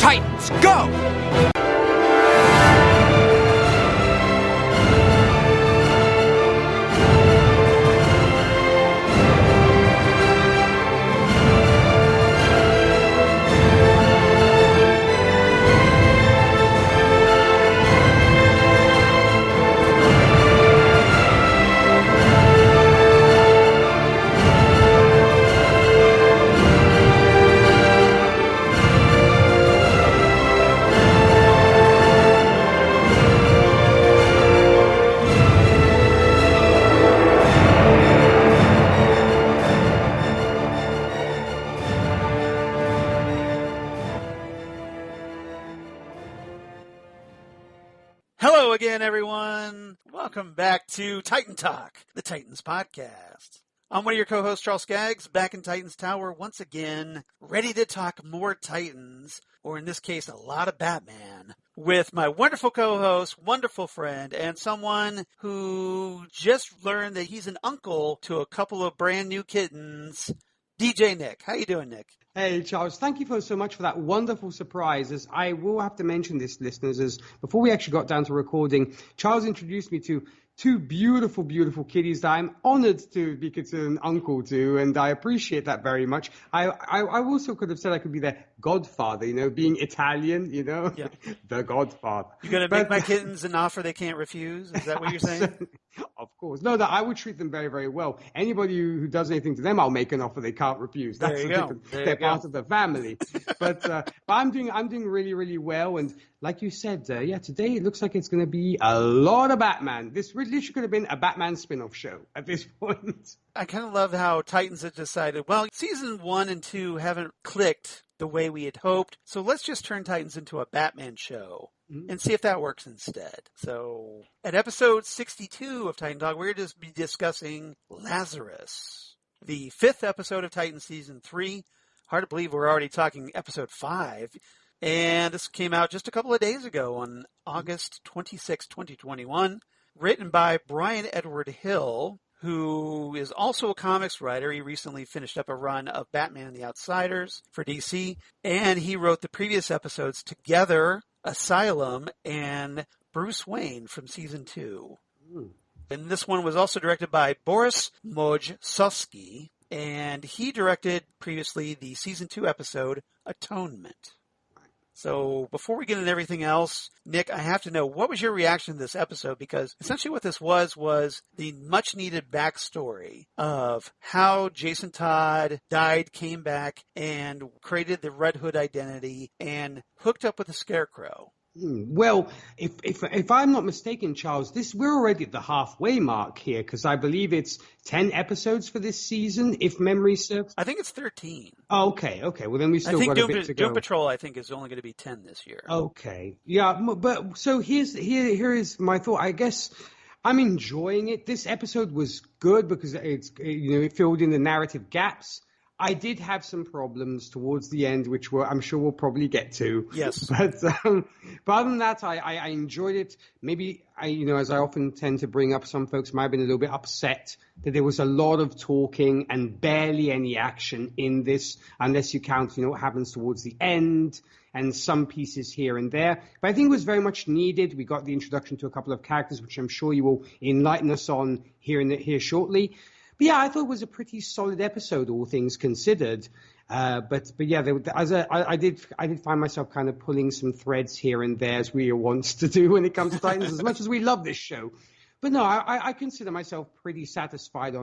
Titans, go! Hello again, everyone. Welcome back to Titan Talk, the Titans podcast. I'm one of your co-hosts, Charles Skaggs, back in Titans Tower once again, ready to talk more Titans, or in this case, a lot of Batman, with my wonderful co-host, wonderful friend, and someone who just learned that he's an uncle to a couple of brand new kittens, DJ Nick. How you doing, Nick? Hey, Charles, thank you so much for that wonderful surprise. As I will have to mention this, listeners, as before we actually got down to recording, Charles introduced me to two beautiful, beautiful kitties that I'm honored to be considered an uncle to, and I appreciate that very much. I also could have said I could be their godfather, being Italian, Yeah. The godfather. You're going to make my kittens an offer they can't refuse? Is that what you're saying? Of course. No, I would treat them very, very well. Anybody who does anything to them, I'll make an offer they can't refuse. That's they're part of the family. But I'm doing really, really well. And like you said, today it looks like it's going to be a lot of Batman. This literally could have been a Batman spin-off show at this point. I kind of love how Titans have decided, well, season 1 and 2 haven't clicked the way we had hoped, so let's just turn Titans into a Batman show and see if that works instead. So at episode 62 of Titan Talk, we're going to be discussing Lazarus, the 5th episode of Titan Season 3. Hard to believe we're already talking episode 5. And this came out just a couple of days ago on August 26, 2021. Written by Brian Edward Hill, who is also a comics writer. He recently finished up a run of Batman and the Outsiders for DC. And he wrote the previous episodes Together, Asylum, and Bruce Wayne from Season 2. And this one was also directed by Boris Mojsovsky. And he directed previously the Season 2 episode Atonement. So before we get into everything else, Nick, I have to know, what was your reaction to this episode? Because essentially what this was the much-needed backstory of how Jason Todd died, came back, and created the Red Hood identity and hooked up with the Scarecrow. Well, if I'm not mistaken, Charles, we're already at the halfway mark here, because I believe it's 10 episodes for this season, if memory serves. I think it's 13. Oh, okay. Well, then we still got a bit to go. Doom Patrol, I think, is only going to be 10 this year. Okay. Yeah, but so here is my thought. I guess I'm enjoying it. This episode was good because it filled in the narrative gaps. I did have some problems towards the end, which I'm sure we'll probably get to. Yes. But other than that, I enjoyed it. Maybe, as I often tend to bring up, some folks might have been a little bit upset that there was a lot of talking and barely any action in this, unless you count, what happens towards the end and some pieces here and there. But I think it was very much needed. We got the introduction to a couple of characters, which I'm sure you will enlighten us on here shortly. But yeah, I thought it was a pretty solid episode, all things considered. But yeah, I did find myself kind of pulling some threads here and there, as we want to do when it comes to Titans, as much as we love this show. But no, I consider myself pretty satisfied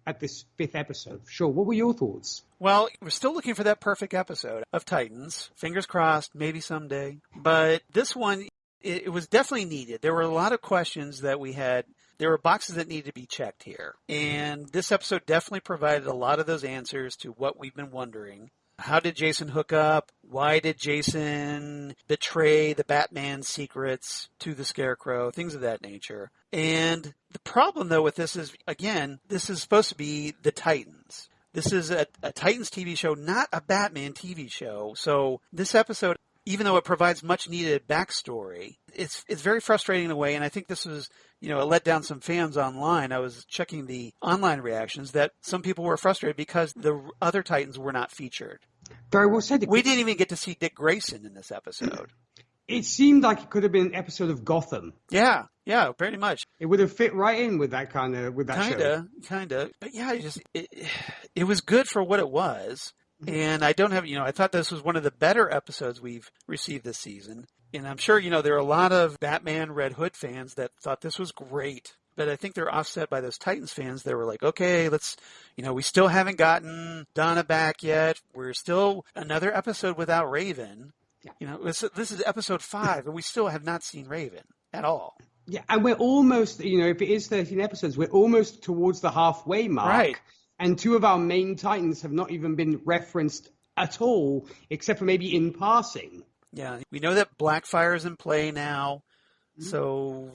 at this 5th episode. Sure, what were your thoughts? Well, we're still looking for that perfect episode of Titans. Fingers crossed, maybe someday. But this one, it was definitely needed. There were a lot of questions that we had. There were boxes that needed to be checked here. And this episode definitely provided a lot of those answers to what we've been wondering. How did Jason hook up? Why did Jason betray the Batman secrets to the Scarecrow? Things of that nature. And the problem, though, with this is, again, this is supposed to be the Titans. This is a Titans TV show, not a Batman TV show. So this episode, even though it provides much needed backstory, it's very frustrating in a way. And I think this was, it let down some fans online. I was checking the online reactions that some people were frustrated because the other Titans were not featured. Very well said. We didn't even get to see Dick Grayson in this episode. It seemed like it could have been an episode of Gotham. Yeah, pretty much. It would have fit right in with that show. Kind of. But yeah, it was good for what it was. And I don't have, I thought this was one of the better episodes we've received this season. And I'm sure, there are a lot of Batman Red Hood fans that thought this was great. But I think they're offset by those Titans fans. They were like, okay, let's, we still haven't gotten Donna back yet. We're still another episode without Raven. Yeah. This is episode 5, and we still have not seen Raven at all. Yeah, and we're almost, if it is 13 episodes, we're almost towards the halfway mark. Right. And 2 of our main Titans have not even been referenced at all, except for maybe in passing. Yeah, we know that Blackfire is in play now. So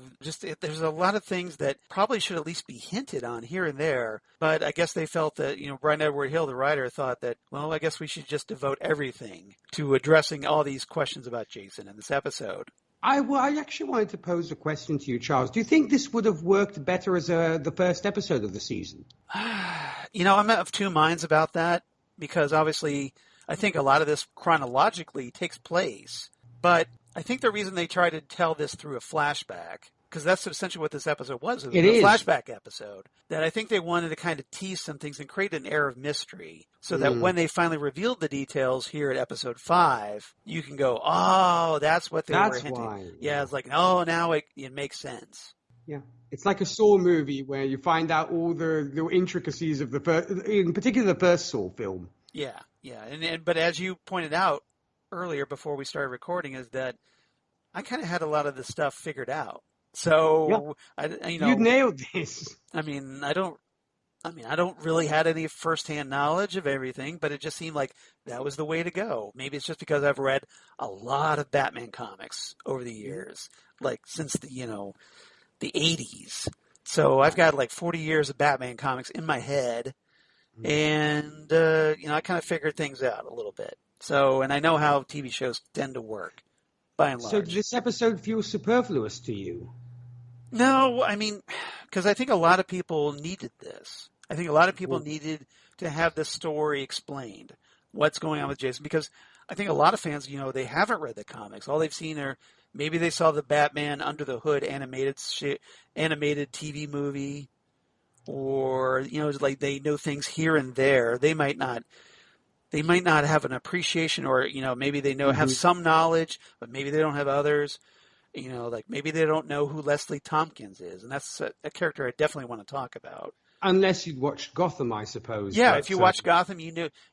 there's a lot of things that probably should at least be hinted on here and there. But I guess they felt that, Brian Edward Hill, the writer, thought that, well, I guess we should just devote everything to addressing all these questions about Jason in this episode. I actually wanted to pose a question to you, Charles. Do you think this would have worked better as the first episode of the season? I'm of two minds about that because obviously I think a lot of this chronologically takes place. But I think the reason they tried to tell this through a flashback, because that's essentially what this episode was. It was a flashback episode. That I think they wanted to kind of tease some things and create an air of mystery so that when they finally revealed the details here at episode 5, you can go, oh, that's what they were hinting. Why. Yeah, it's like, oh, now it makes sense. Yeah. It's like a Saw movie where you find out all the intricacies of in particular the first Saw film. Yeah. But as you pointed out earlier before we started recording is that I kind of had a lot of the stuff figured out. So, you nailed this. I don't really had any firsthand knowledge of everything, but it just seemed like that was the way to go. Maybe it's just because I've read a lot of Batman comics over the years, like since the 80s. So I've got like 40 years of Batman comics in my head, and I kind of figured things out a little bit. So, and I know how TV shows tend to work, by and large. So did this episode feel superfluous to you? No, because I think a lot of people needed this. I think a lot of people needed to have this story explained, what's going on with Jason, because I think a lot of fans, they haven't read the comics. All they've seen are, maybe they saw the Batman Under the Hood animated TV movie, or, like they know things here and there. They might not have an appreciation, or, maybe they have some knowledge, but maybe they don't have others. Like maybe they don't know who Leslie Thompkins is, and that's a character I definitely want to talk about. Unless you'd watched Gotham, I suppose. Yeah, if you watch Gotham,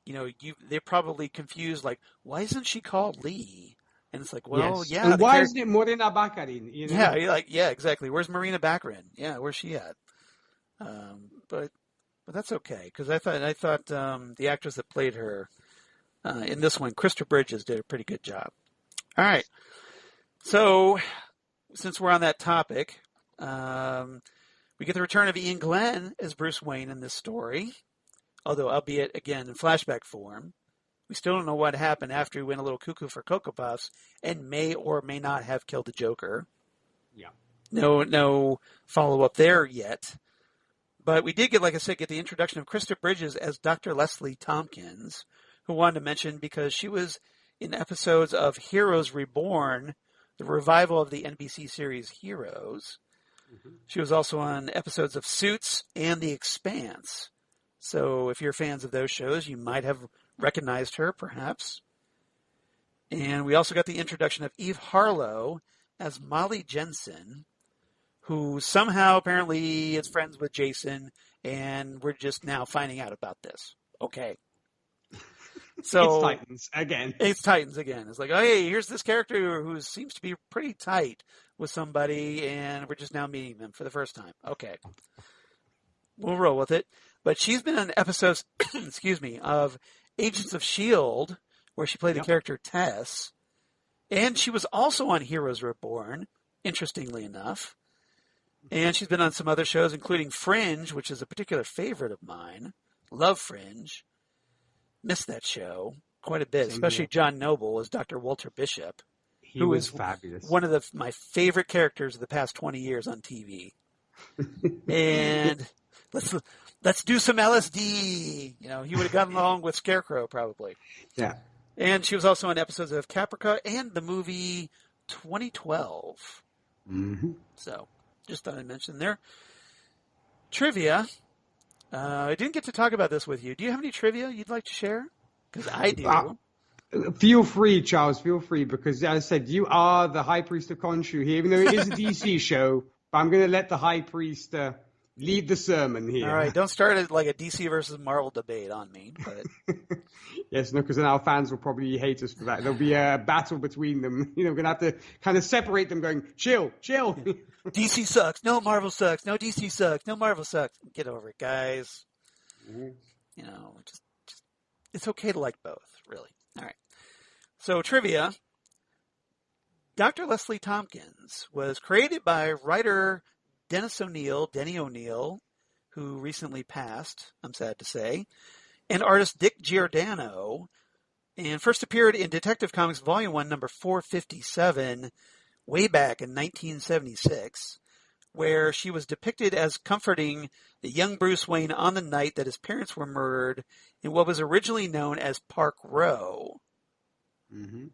they're probably confused, like, why isn't she called Lee? And it's like, well, yes. yeah. And why isn't it Morena Baccarin? Yeah, you're like, yeah, exactly. Where's Marina Baccarin? Yeah, where's she at? But that's okay, because I thought the actress that played her in this one, Krista Bridges, did a pretty good job. All right. So, since we're on that topic, we get the return of Iain Glen as Bruce Wayne in this story, although albeit, again, in flashback form. We still don't know what happened after he went a little cuckoo for Cocoa Puffs and may or may not have killed the Joker. Yeah. No follow-up there yet. But we did get the introduction of Krista Bridges as Dr. Leslie Thompkins, who wanted to mention because she was in episodes of Heroes Reborn, the revival of the NBC series Heroes. Mm-hmm. She was also on episodes of Suits and The Expanse. So if you're fans of those shows, you might have recognized her, perhaps. And we also got the introduction of Eve Harlow as Molly Jensen, who somehow apparently is friends with Jason, and we're just now finding out about this. Okay. So it's Titans again. It's like, oh, hey, here's this character who seems to be pretty tight with somebody, and we're just now meeting them for the first time. Okay. We'll roll with it. But she's been on episodes, of Agents of S.H.I.E.L.D., where she played the character Tess. And she was also on Heroes Reborn, interestingly enough. And she's been on some other shows, including Fringe, which is a particular favorite of mine. Love Fringe. Missed that show quite a bit, especially John Noble as Dr. Walter Bishop, who is fabulous. One of my favorite characters of the past 20 years on TV. And let's do some LSD. He would have gotten along with Scarecrow probably. Yeah. And she was also in episodes of Caprica and the movie 2012. Mm-hmm. So, just thought I'd mention there. Trivia. I didn't get to talk about this with you. Do you have any trivia you'd like to share? Because I do. Feel free, Charles. Feel free, because as I said, you are the High Priest of Khonshu here, even though it is a DC show. But I'm going to let the High Priest lead the sermon here. All right, don't start it like a DC versus Marvel debate on me. But yes, no, because then our fans will probably hate us for that. There'll be a battle between them. We're going to have to kind of separate them, going, chill. DC sucks. No, Marvel sucks. No, DC sucks. No, Marvel sucks. Get over it, guys. Just it's okay to like both, really. All right. So, trivia. Dr. Leslie Thompkins was created by writer Denny O'Neil, who recently passed, I'm sad to say, and artist Dick Giordano, and first appeared in Detective Comics Volume 1, number 457, way back in 1976, where she was depicted as comforting the young Bruce Wayne on the night that his parents were murdered in what was originally known as Park Row. Mm-hmm.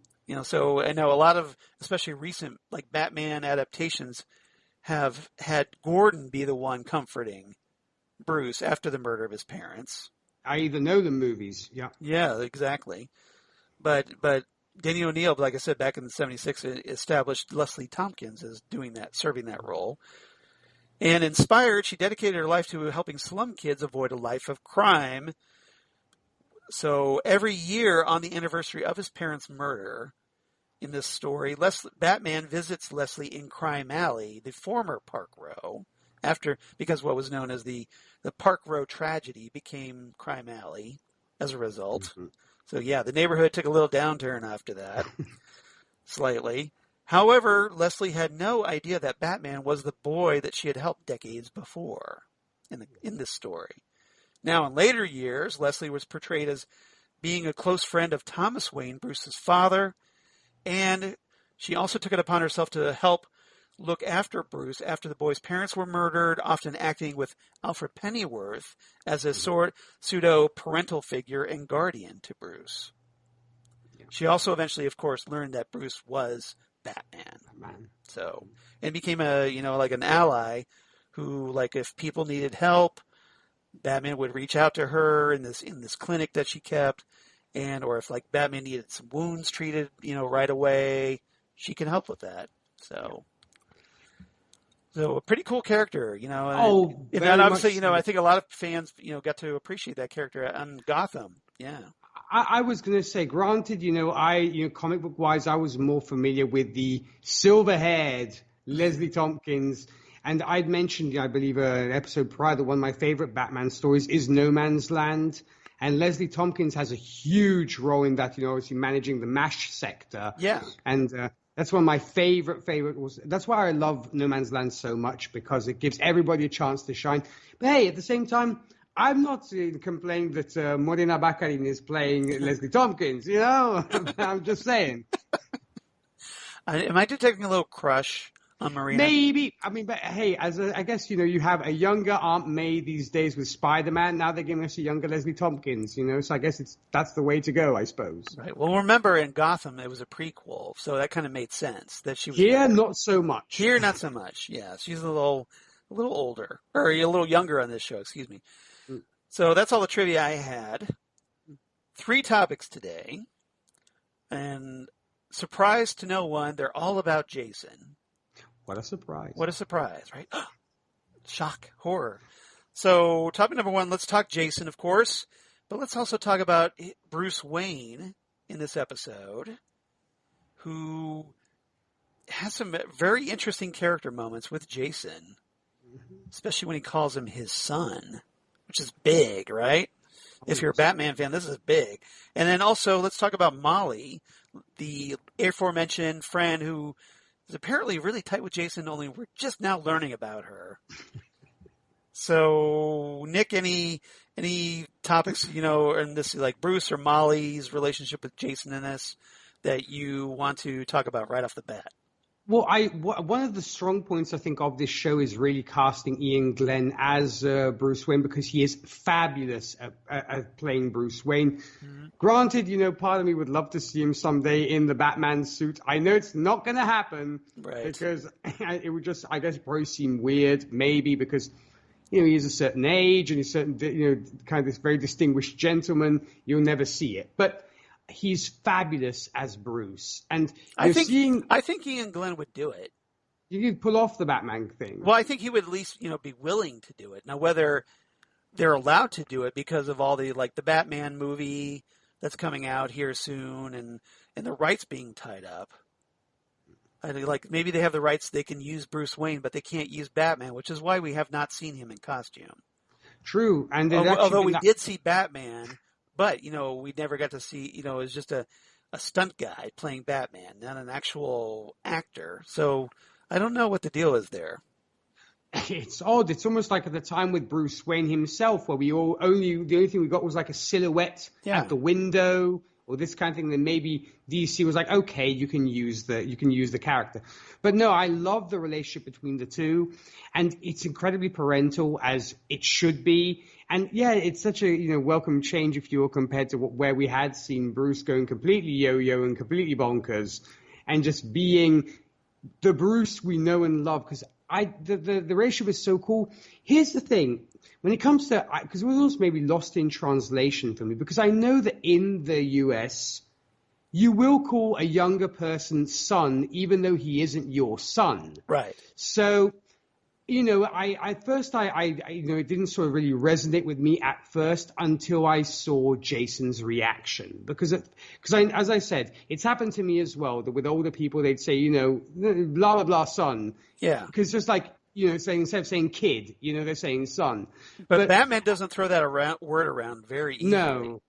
So I know a lot of, especially recent, like Batman adaptations, have had Gordon be the one comforting Bruce after the murder of his parents. I even know the movies. Yeah. Yeah, exactly. But Denny O'Neil, like I said, back in '76, established Leslie Thompkins as doing that, serving that role. And inspired, she dedicated her life to helping slum kids avoid a life of crime. So every year on the anniversary of his parents' murder, in this story, Batman visits Leslie in Crime Alley, the former Park Row, because what was known as the Park Row tragedy became Crime Alley as a result. Mm-hmm. So yeah, the neighborhood took a little downturn after that, slightly. However, Leslie had no idea that Batman was the boy that she had helped decades before in this story. Now, in later years, Leslie was portrayed as being a close friend of Thomas Wayne, Bruce's father, and she also took it upon herself to help look after Bruce after the boy's parents were murdered, often acting with Alfred Pennyworth as a pseudo-parental figure and guardian to Bruce. She also eventually, of course, learned that Bruce was Batman. So, and became like an ally who, like, if people needed help, Batman would reach out to her in this clinic that she kept, or if like Batman needed some wounds treated, right away, she can help with that. So a pretty cool character, and obviously, I think a lot of fans, got to appreciate that character on Gotham. Yeah. I was going to say, granted, comic book wise, I was more familiar with the silver-haired Leslie Thompkins. And I'd mentioned, I believe, an episode prior that one of my favorite Batman stories is No Man's Land. And Leslie Thompkins has a huge role in that, obviously managing the MASH sector. Yeah. And that's one of my favorite. That's why I love No Man's Land so much, because it gives everybody a chance to shine. But hey, at the same time, I'm not complaining that Morena Baccarin is playing Leslie Thompkins, I'm just saying. Am I detecting a little crush on Marina? Maybe. I mean, but hey, I guess, you have a younger Aunt May these days with Spider-Man. Now they're giving us a younger Leslie Thompkins, so I guess that's the way to go, I suppose. Right. Well, remember in Gotham, it was a prequel, so that kind of made sense that she was here, younger. Not so much. Here, not so much. Yeah, she's a little older, or a little younger on this show, excuse me. So that's all the trivia I had. 3 topics today. And surprise to no one, they're all about Jason. What a surprise. What a surprise, right? Shock, horror. So topic number 1, let's talk Jason, of course. But let's also talk about Bruce Wayne in this episode, who has some very interesting character moments with Jason, especially when he calls him his son. Which is big, right? If you're a Batman fan, this is big. And then also, let's talk about Molly, the aforementioned friend who is apparently really tight with Jason, only we're just now learning about her. So, Nick, any topics, in this, like Bruce or Molly's relationship with Jason in this, that you want to talk about right off the bat? Well, one of the strong points I think of this show is really casting Iain Glen as Bruce Wayne, because he is fabulous at playing Bruce Wayne. Mm-hmm. Granted, part of me would love to see him someday in the Batman suit. I know it's not going to happen, right? Because it would just, I guess, probably seem weird, maybe because he's a certain age and he's certain, kind of this very distinguished gentleman. You'll never see it, but he's fabulous as Bruce, and I think Iain Glen would do it. You could pull off the Batman thing. Well, I think he would at least be willing to do it. Now, whether they're allowed to do it because of all the Batman movie that's coming out here soon, and the rights being tied up. I think maybe they have the rights; they can use Bruce Wayne, but they can't use Batman, which is why we have not seen him in costume. True, and although we did see Batman. But, we never got to see, it was just a stunt guy playing Batman, not an actual actor. So I don't know what the deal is there. It's odd. It's almost like at the time with Bruce Wayne himself, where the only thing we got was like a silhouette at the window or this kind of thing. Then maybe DC was like, okay, you can use the character. But no, I love the relationship between the two, and it's incredibly parental, as it should be. And yeah, it's such a welcome change, if you will, compared to where we had seen Bruce going completely yo-yo and completely bonkers, and just being the Bruce we know and love. Because the relationship is so cool. Here's the thing: when it comes to, because it was also maybe lost in translation for me, because I know that in the US you will call a younger person son, even though he isn't your son. Right. So, it didn't sort of really resonate with me at first until I saw Jason's reaction. Because as I said, it's happened to me as well, that with older people, they'd say, blah, blah, blah, son. Yeah. Because just saying, instead of saying kid, they're saying son. But Batman doesn't throw that word around very easily.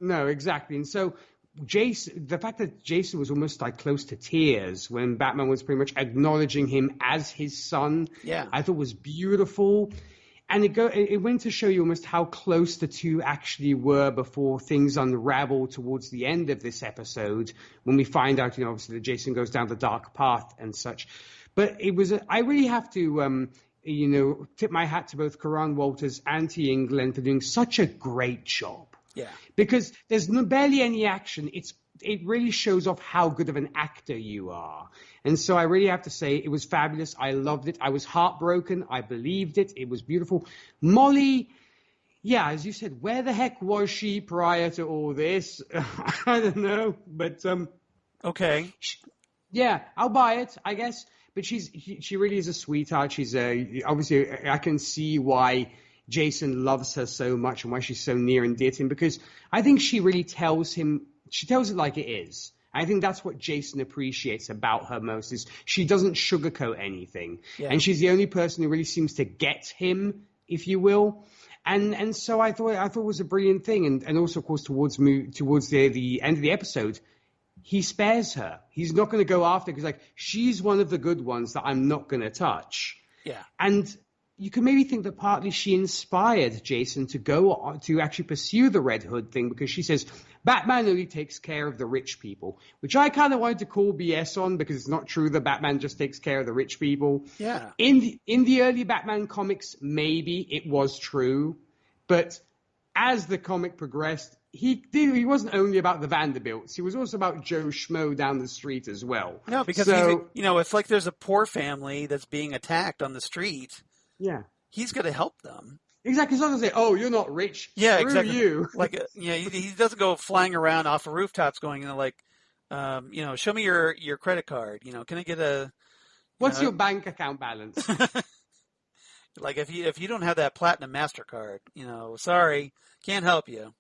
No, exactly. And so the fact that Jason was almost close to tears when Batman was pretty much acknowledging him as his son, I thought was beautiful. And it went to show you almost how close the two actually were before things unravel towards the end of this episode, when we find out, obviously that Jason goes down the dark path and such. But I really have to, tip my hat to both Curran Walters and Iain Glen for doing such a great job. Yeah. Because there's barely any action. It really shows off how good of an actor you are. And so I really have to say it was fabulous. I loved it. I was heartbroken. I believed it. It was beautiful. Molly, as you said, where the heck was she prior to all this? I don't know. But okay. I'll buy it, I guess. But she really is a sweetheart. She's obviously, I can see why Jason loves her so much and why she's so near and dear to him, because I think she really tells it like it is. I think that's what Jason appreciates about her most, is she doesn't sugarcoat anything. Yeah. And she's the only person who really seems to get him, if you will. And so I thought it was a brilliant thing. And also, of course, towards the end of the episode, he spares her. He's not going to go after her, because she's one of the good ones that I'm not going to touch. Yeah. And you can maybe think that partly she inspired Jason to go on to actually pursue the Red Hood thing, because she says Batman only takes care of the rich people, which I kind of wanted to call BS on, because it's not true that Batman just takes care of the rich people. Yeah. In the early Batman comics, maybe it was true, but as the comic progressed, he wasn't only about the Vanderbilts. He was also about Joe Schmo down the street as well. No, because it's like there's a poor family that's being attacked on the street. Yeah, he's going to help them. Exactly. He's not going to say, "Oh, you're not rich." Yeah, Screw exactly. You. He doesn't go flying around off of rooftops going, show me your credit card. Can I get a? What's your bank account balance? If you don't have that platinum MasterCard, sorry, can't help you.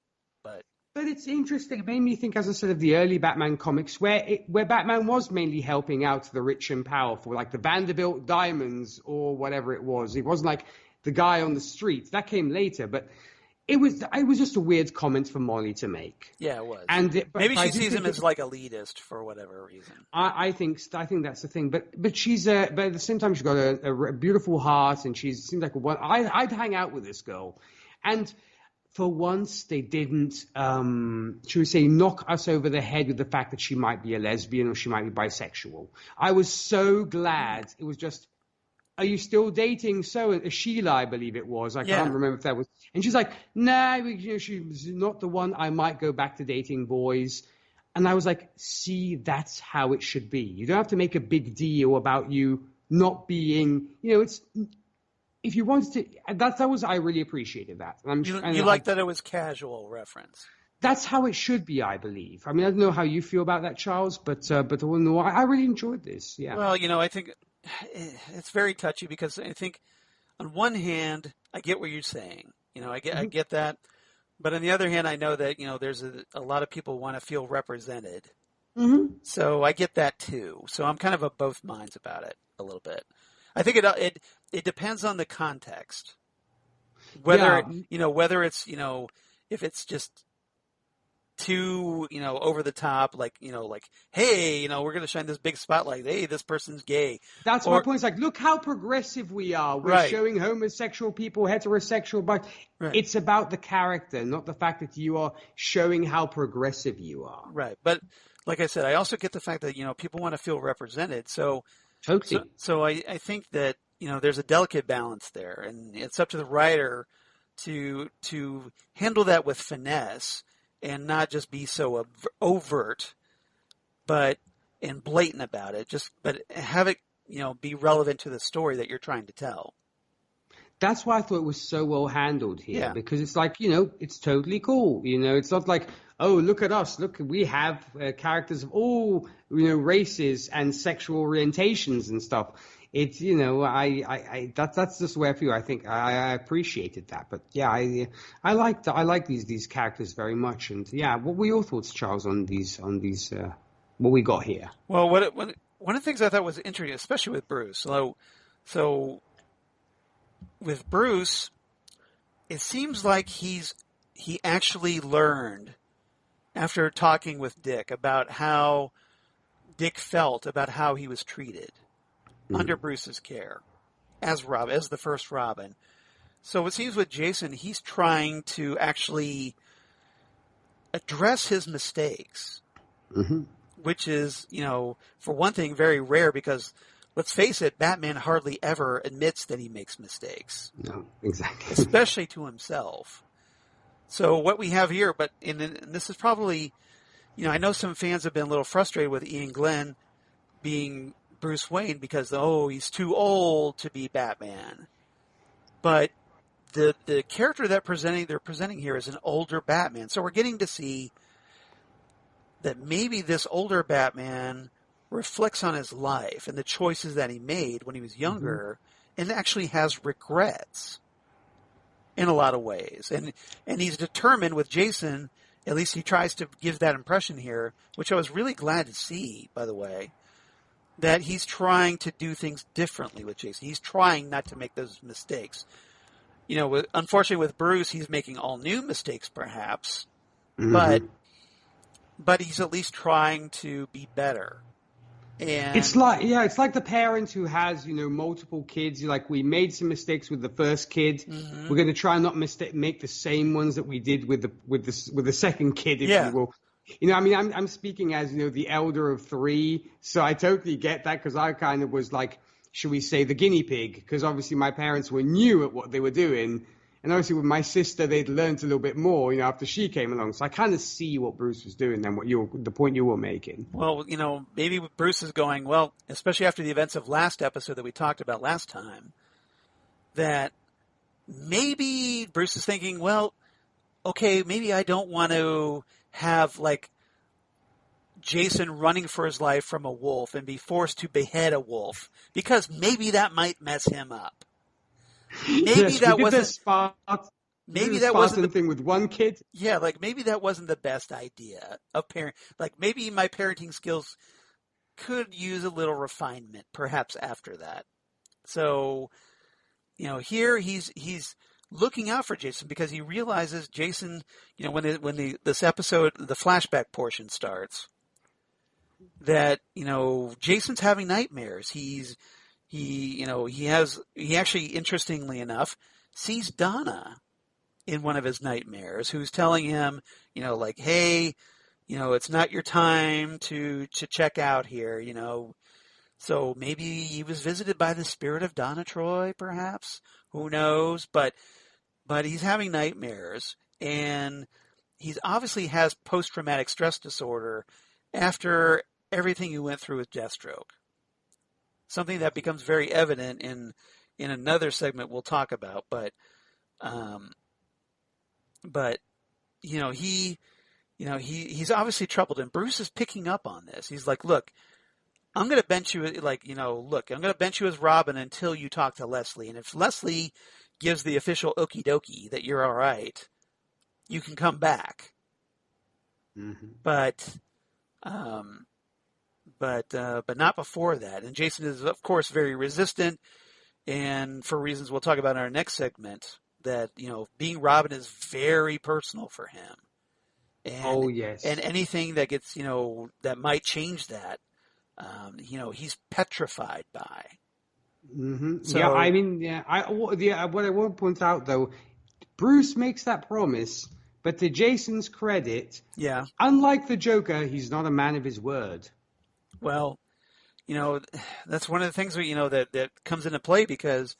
But it's interesting. It made me think, as I said, of the early Batman comics, where Batman was mainly helping out the rich and powerful, like the Vanderbilt Diamonds or whatever it was. It wasn't like the guy on the street. That came later, but it was just a weird comment for Molly to make. Yeah, it was. Maybe she sees him as elitist for whatever reason. I think that's the thing. But she's but at the same time she's got a beautiful heart, and she seems like one. I'd hang out with this girl, and for once they didn't, should we say, knock us over the head with the fact that she might be a lesbian or she might be bisexual. I was so glad it was just, are you still dating Sheila, I believe it was. I can't remember if that was. And she's like, nah, she's not the one. I might go back to dating boys. And I was like, see, that's how it should be. You don't have to make a big deal about you not being, it's, if you wanted to, I really appreciate that. You like that it was casual reference. That's how it should be, I believe. I mean, I don't know how you feel about that, Charles, but I really enjoyed this. Yeah. Well, I think it's very touchy because I think on one hand, I get what you're saying. I get that. But on the other hand, I know that, there's a lot of people want to feel represented. Mm-hmm. So I get that too. So I'm kind of of both minds about it a little bit. I think it depends on the context. Whether, whether it's, if it's just too, over the top, like, hey, we're going to shine this big spotlight. Hey, this person's gay. That's my point. It's like, look how progressive we are. We're showing homosexual people, heterosexual, but it's about the character, not the fact that you are showing how progressive you are. Right. But like I said, I also get the fact that, people want to feel represented. So, totally. So I think that, there's a delicate balance there, and it's up to the writer to handle that with finesse and not just be so overt, and blatant about it. But have it, be relevant to the story that you're trying to tell. That's why I thought it was so well handled here, because it's like, it's totally cool. It's not like, oh, look at us. Look, we have characters of all, races and sexual orientations and stuff. It's, that's just where I feel. I think I appreciated that. But yeah, I like these characters very much. And yeah, what were your thoughts, Charles, on these what we got here? Well, one of the things I thought was interesting, especially with Bruce. So with Bruce, it seems like he actually learned after talking with Dick about how Dick felt about how he was treated under Bruce's care as the first Robin. So it seems with Jason, he's trying to actually address his mistakes, which is, for one thing, very rare because, let's face it, Batman hardly ever admits that he makes mistakes. No, exactly. Especially to himself. So what we have here, and this is probably, I know some fans have been a little frustrated with Iain Glen being Bruce Wayne because, he's too old to be Batman. But the character they're presenting here is an older Batman. So we're getting to see that maybe this older Batman reflects on his life and the choices that he made when he was younger and actually has regrets in a lot of ways. And he's determined with Jason, at least he tries to give that impression here, which I was really glad to see, by the way, that he's trying to do things differently with Jason. He's trying not to make those mistakes. Unfortunately with Bruce, he's making all new mistakes perhaps, but he's at least trying to be better. And it's like the parent who has, multiple kids. You're like, we made some mistakes with the first kid. We're going to try and not make the same ones that we did with the second kid, if you will. I'm speaking as, the elder of three. So I totally get that because I kind of was like, should we say the guinea pig? Because obviously my parents were new at what they were doing. And obviously with my sister, they'd learned a little bit more, after she came along. So I kind of see what Bruce was doing then, the point you were making. Well, maybe Bruce is going, especially after the events of last episode that we talked about last time, that maybe Bruce is thinking, okay, maybe I don't want to have Jason running for his life from a wolf and be forced to behead a wolf because maybe that might mess him up. Maybe that wasn't. Maybe that wasn't the thing with one kid. Yeah, maybe that wasn't the best idea of parent. Maybe my parenting skills could use a little refinement, perhaps after that. So, here he's looking out for Jason because he realizes Jason. When this episode, the flashback portion starts, that Jason's having nightmares. He actually, interestingly enough, sees Donna in one of his nightmares, who's telling him, like, hey, it's not your time to check out here, So maybe he was visited by the spirit of Donna Troy, perhaps. Who knows? But he's having nightmares, and he obviously has post-traumatic stress disorder after everything he went through with Deathstroke. Something that becomes very evident in another segment we'll talk about. But he's obviously troubled, and Bruce is picking up on this. He's like, look, I'm going to bench you, I'm going to bench you as Robin until you talk to Leslie. And if Leslie gives the official okie dokie that you're all right, you can come back. Mm-hmm. But not before that. And Jason is, of course, very resistant. And for reasons we'll talk about in our next segment, that, being Robin is very personal for him. And, and anything that gets, that might change that, he's petrified by. Mm-hmm. So, what I want to point out, though, Bruce makes that promise, but to Jason's credit, unlike the Joker, he's not a man of his word. Well, that's one of the things that comes into play, because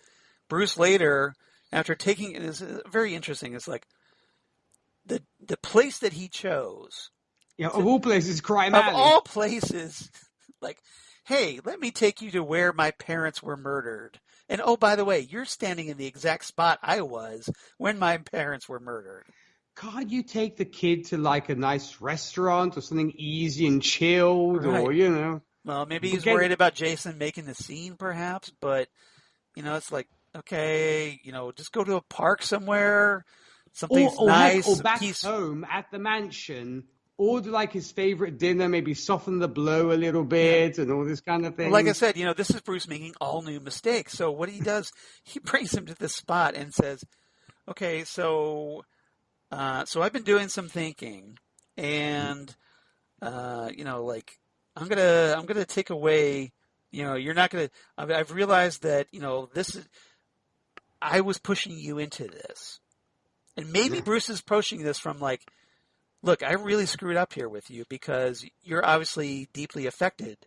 Bruce later, after taking it, is very interesting. It's like the place that he chose. Of all places, Crime Alley. Of all places, like, hey, let me take you to where my parents were murdered. And oh, by the way, you're standing in the exact spot I was when my parents were murdered. Can't you take the kid to like a nice restaurant or something easy and chilled, right. or Well, maybe he's worried about Jason making the scene, perhaps. But it's like, okay, just go to a park somewhere, something's nice, or back home at the mansion. Order like his favorite dinner, maybe soften the blow a little bit, and all this kind of thing. Well, like I said, this is Bruce making all new mistakes. So what he does, he brings him to this spot and says, "Okay, so I've been doing some thinking, and like I'm gonna take away. You're not gonna. I've realized that this is. I was pushing you into this, and maybe Bruce is approaching this from like." Look, I really screwed up here with you because you're obviously deeply affected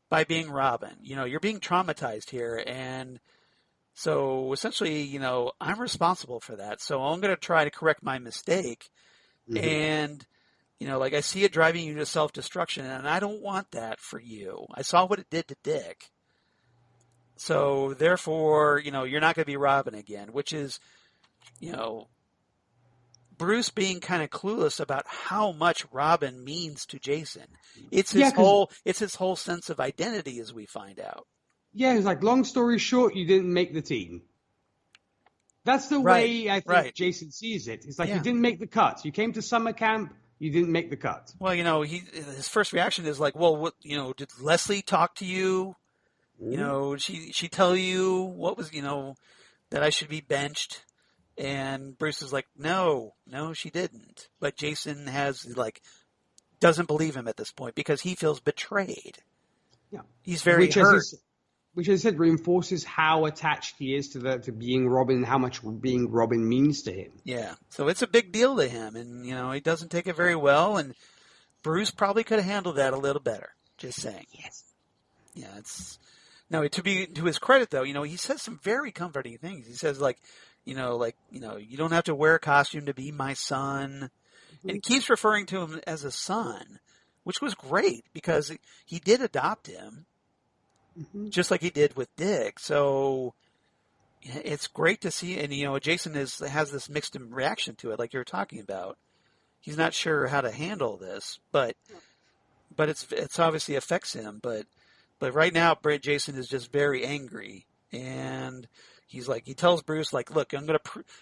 by being Robin. You're being traumatized here. And so essentially, I'm responsible for that. So I'm going to try to correct my mistake. Mm-hmm. And, like I see it driving you to self-destruction, and I don't want that for you. I saw what it did to Dick. So therefore, you're not going to be Robin again, which is, Bruce being kind of clueless about how much Robin means to Jason. It's his whole sense of identity, as we find out. Yeah, it's like, long story short, you didn't make the team. That's the way I think Jason sees it. It's like, you didn't make the cut. You came to summer camp, you didn't make the cut. Well, his first reaction is like, well, what, did Leslie talk to you? She tell you what was, that I should be benched? And Bruce is like, no, she didn't. But Jason doesn't believe him at this point because he feels betrayed. Yeah, he's very hurt. Which, as I said, reinforces how attached he is to being Robin and how much being Robin means to him. Yeah, so it's a big deal to him, and he doesn't take it very well. And Bruce probably could have handled that a little better. Just saying. Yes. Yeah, it's now to his credit though. He says some very comforting things. He says you don't have to wear a costume to be my son. And he keeps referring to him as a son, which was great because he did adopt him, just like he did with Dick. So it's great to see. And, Jason has this mixed reaction to it, like you were talking about. He's not sure how to handle this, but it's obviously affects him. But right now, Jason is just very angry. And he tells Bruce, look,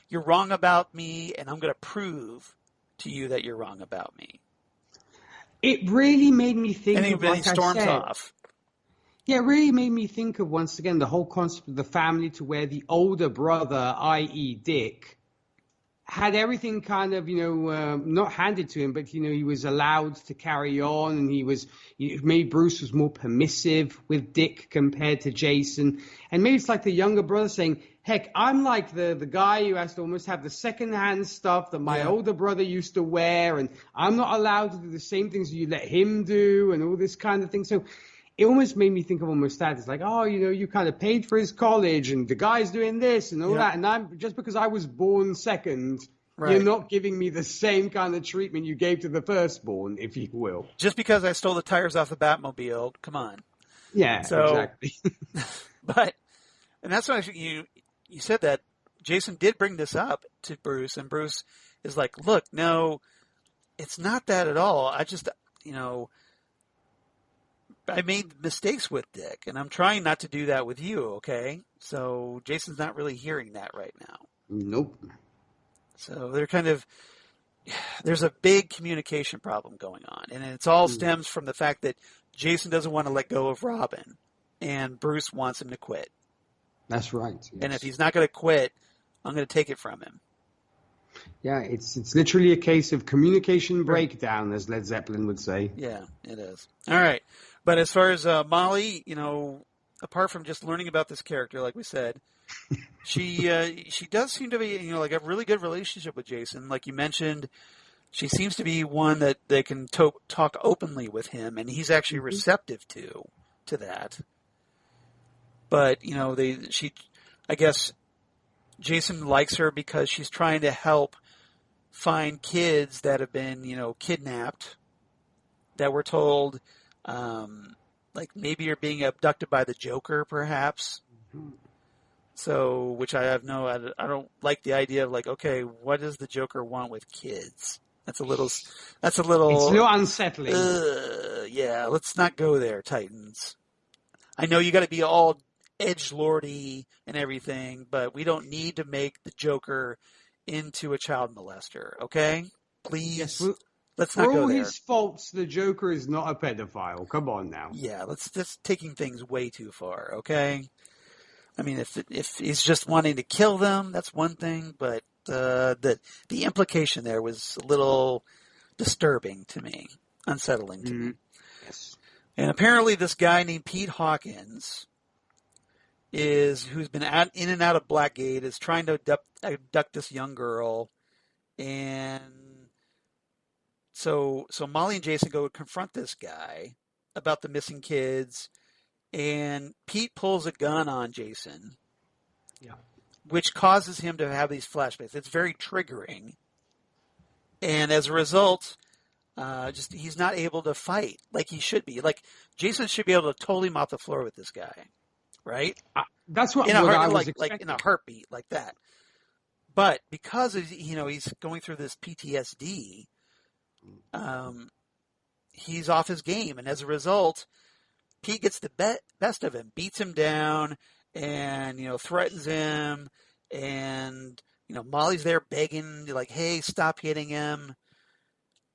you're wrong about me, and I'm going to prove to you that you're wrong about me. It really made me think and he storms off. Yeah, it really made me think of, once again, the whole concept of the family, to where the older brother, i.e. Dick, had everything kind of, not handed to him, but, he was allowed to carry on, and maybe Bruce was more permissive with Dick compared to Jason. And maybe it's like the younger brother saying, Heck, I'm like the guy who has to almost have the secondhand stuff that my older brother used to wear, and I'm not allowed to do the same things you let him do, and all this kind of thing. So it almost made me think of almost that. It's like, oh, you kind of paid for his college, and the guy's doing this and all that, and I'm just because I was born second. Right. You're not giving me the same kind of treatment you gave to the firstborn, if you will. Just because I stole the tires off the Batmobile, come on. Yeah, exactly. And that's why you said that Jason did bring this up to Bruce, and Bruce is like, look, no, it's not that at all. I just, I made mistakes with Dick, and I'm trying not to do that with you, okay? So Jason's not really hearing that right now. Nope. So there's a big communication problem going on, and it's all stems from the fact that Jason doesn't want to let go of Robin, and Bruce wants him to quit. That's right. Yes. And if he's not going to quit, I'm going to take it from him. Yeah, it's literally a case of communication breakdown, as Led Zeppelin would say. Yeah, it is. All right. But as far as Molly, apart from just learning about this character, like we said, she does seem to be, like a really good relationship with Jason. Like you mentioned, she seems to be one that they can talk openly with him, and he's actually receptive to that. But, I guess Jason likes her because she's trying to help find kids that have been, kidnapped, that were told, like maybe you're being abducted by the Joker, perhaps. So, which I don't like the idea of like, okay, what does the Joker want with kids? That's a little. It's a little unsettling. Yeah, let's not go there, Titans. I know you got to be all edgelordy and everything, but we don't need to make the Joker into a child molester, okay? Please, let's not go there. For all his faults, the Joker is not a pedophile. Come on now. Yeah, that's taking things way too far, okay? I mean, if he's just wanting to kill them, that's one thing, but the implication there was a little disturbing to me, unsettling to me. Yes. And apparently this guy named Pete Hawkins who's been in and out of Blackgate, is trying to abduct this young girl. And so Molly and Jason go confront this guy about the missing kids, and Pete pulls a gun on Jason. Yeah. Which causes him to have these flashbacks. It's very triggering. And as a result, he's not able to fight like he should be. Like, Jason should be able to totally mop the floor with this guy. Right? That's what I was expecting. Like in a heartbeat, like that. But because he's going through this PTSD, he's off his game, and as a result, Pete gets the best of him, beats him down, and threatens him, and Molly's there begging, like, "Hey, stop hitting him."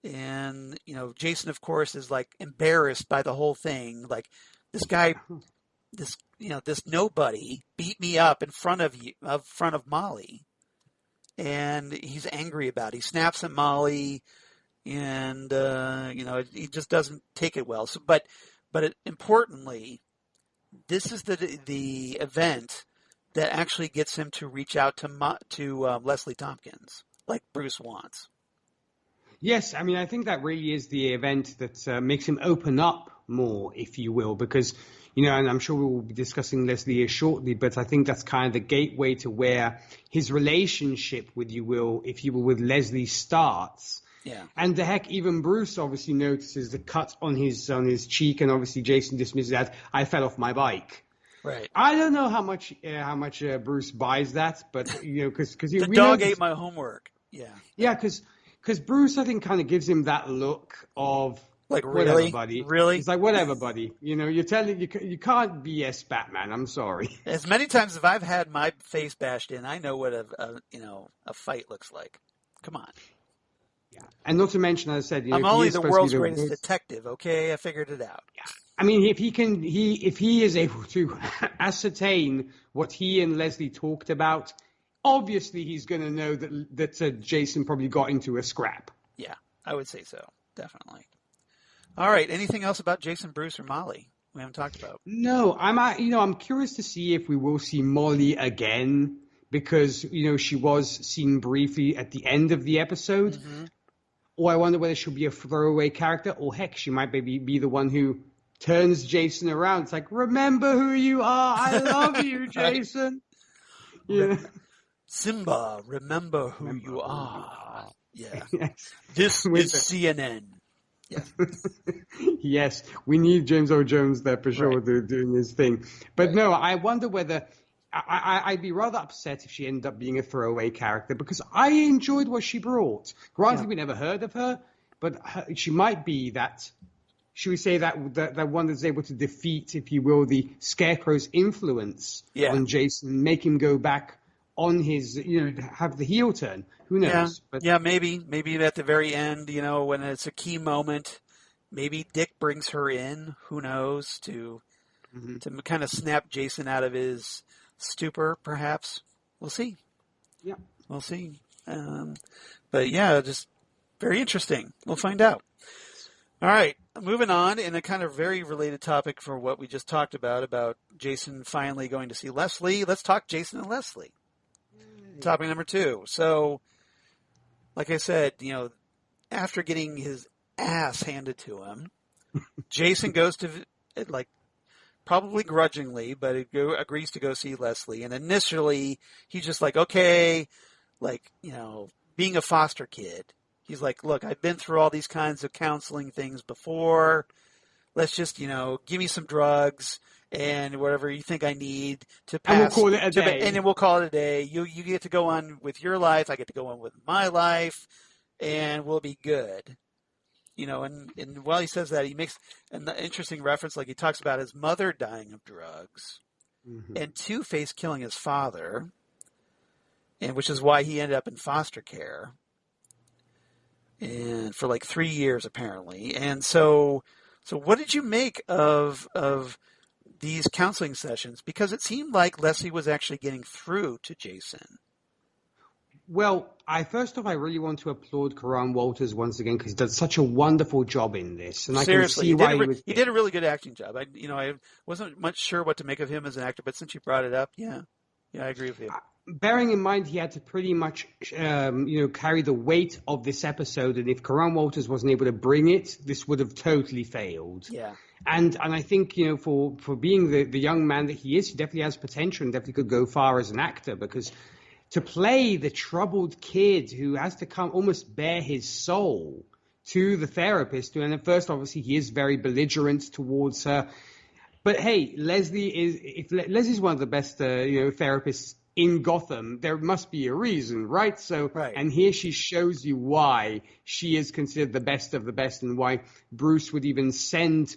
And Jason, of course, is like embarrassed by the whole thing. Like, this guy, this nobody beat me up in front of Molly, and he's angry about it. He snaps at Molly, and he just doesn't take it well. So, but importantly, this is the event that actually gets him to reach out to Leslie Thompkins, like Bruce wants. Yes, I mean, I think that really is the event that makes him open up more, if you will, because, and I'm sure we will be discussing Leslie shortly, but I think that's kind of the gateway to where his relationship with with Leslie starts. Yeah. And the heck, even Bruce obviously notices the cut on his cheek, and obviously Jason dismisses that. I fell off my bike. Right. I don't know how much Bruce buys that, but because the dog ate my homework. Yeah. Yeah, because Bruce, I think, kind of gives him that look of like, whatever, really, buddy. Really, it's like, whatever, buddy. You're telling you can't BS Batman. I'm sorry. As many times as I've had my face bashed in, I know what a fight looks like. Come on. Yeah, and not to mention, as I said, I'm only the world's greatest detective. Okay, I figured it out. Yeah. I mean, if he is able to ascertain what he and Leslie talked about, obviously he's going to know that Jason probably got into a scrap. Yeah, I would say so. Definitely. All right. Anything else about Jason, Bruce, or Molly we haven't talked about? No, I'm curious to see if we will see Molly again. because, she was seen briefly at the end of the episode. Mm-hmm. Or I wonder whether she'll be a throwaway character, or heck, she might maybe be the one who turns Jason around. It's like, remember who you are. I love you, Jason. Yeah. Simba, remember who you are. Yeah. Yes. This is CNN. Yes. Yes, we need James Earl Jones there for sure doing his thing. But no, I wonder whether I'd be rather upset if she ended up being a throwaway character, because I enjoyed what she brought. Granted, we never heard of her, but she might be that, should we say, that one that's able to defeat, if you will, the Scarecrow's influence on Jason, make him go back on his, have the heel turn. Who knows? Maybe at the very end, when it's a key moment, maybe Dick brings her in. Who knows, to kind of snap Jason out of his stupor, perhaps. We'll see. Yeah, we'll see. But yeah, just very interesting. We'll find out. All right, moving on in a kind of very related topic for what we just talked about Jason finally going to see Leslie. Let's talk Jason and Leslie. Topic number 2. So, like I said, after getting his ass handed to him, Jason goes to, probably grudgingly, but agrees to go see Leslie. And initially, he's just like, okay, being a foster kid. He's like, look, I've been through all these kinds of counseling things before. Let's just, give me some drugs and whatever you think I need to pass. And we'll call it a day. And then we'll call it a day. You get to go on with your life. I get to go on with my life. And we'll be good. And while he says that, he makes an interesting reference. Like, he talks about his mother dying of drugs and Two-Face killing his father, and which is why he ended up in foster care. And for 3 years, apparently. And so what did you make of these counseling sessions? Because it seemed like Leslie was actually getting through to Jason. Well, I really want to applaud Curran Walters once again, because he does such a wonderful job in this. And seriously, I can see why he did a really good acting job. I wasn't much sure what to make of him as an actor, but since you brought it up, yeah, I agree with you. Bearing in mind he had to pretty much, carry the weight of this episode, and if Curran Walters wasn't able to bring it, this would have totally failed. Yeah. And I think, for being the young man that he is, he definitely has potential and definitely could go far as an actor, because to play the troubled kid who has to come almost bare his soul to the therapist, and at first, obviously, he is very belligerent towards her. But hey, Leslie's one of the best, therapists in Gotham, there must be a reason, right? And here she shows you why she is considered the best of the best, and why Bruce would even send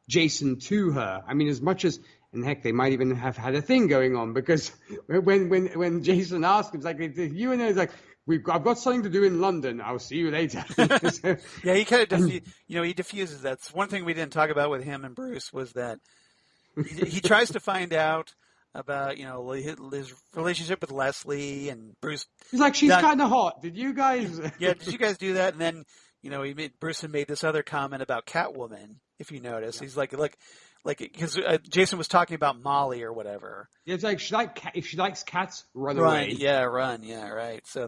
Jason to her. I mean, as much as, and heck, they might even have had a thing going on, because when Jason asked him, it's like, you and her, it's like, I've got something to do in London. I'll see you later. Yeah, he kind of, he diffuses. That's one thing we didn't talk about with him and Bruce, was that he tries to find out about, his relationship with Leslie, and Bruce. He's like, she's kind of hot. Did you guys? Yeah, did you guys do that? And then, Bruce had made this other comment about Catwoman, if you notice. Yeah. He's like, because Jason was talking about Molly or whatever. Yeah, it's like, if she likes cats, run away. Yeah, run. Yeah, right. So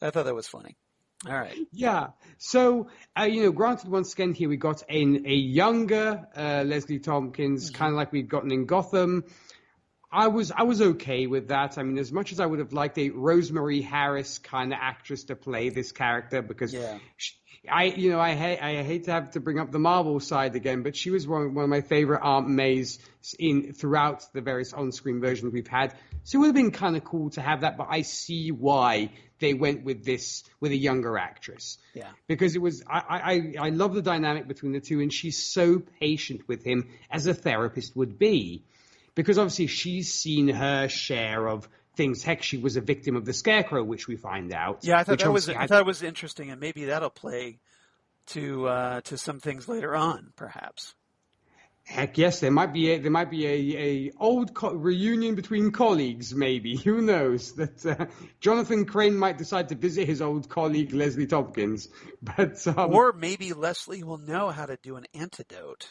I thought that was funny. All right. Yeah. So, granted, once again, here we got a younger Leslie Thompkins, kind of like we've gotten in Gotham. I was okay with that. I mean, as much as I would have liked a Rosemary Harris kind of actress to play this character, because I hate to have to bring up the Marvel side again, but she was one of my favorite Aunt Mays throughout the various on-screen versions we've had. So it would have been kind of cool to have that, but I see why they went with a younger actress. Yeah. Because it was, I love the dynamic between the two, and she's so patient with him as a therapist would be. Because obviously she's seen her share of things. Heck, she was a victim of the Scarecrow, which we find out. Yeah, I thought it was interesting, and maybe that'll play to some things later on, perhaps. Heck, yes, there might be a old reunion between colleagues, maybe. Who knows? That Jonathan Crane might decide to visit his old colleague Leslie Thompkins, but or maybe Leslie will know how to do an antidote.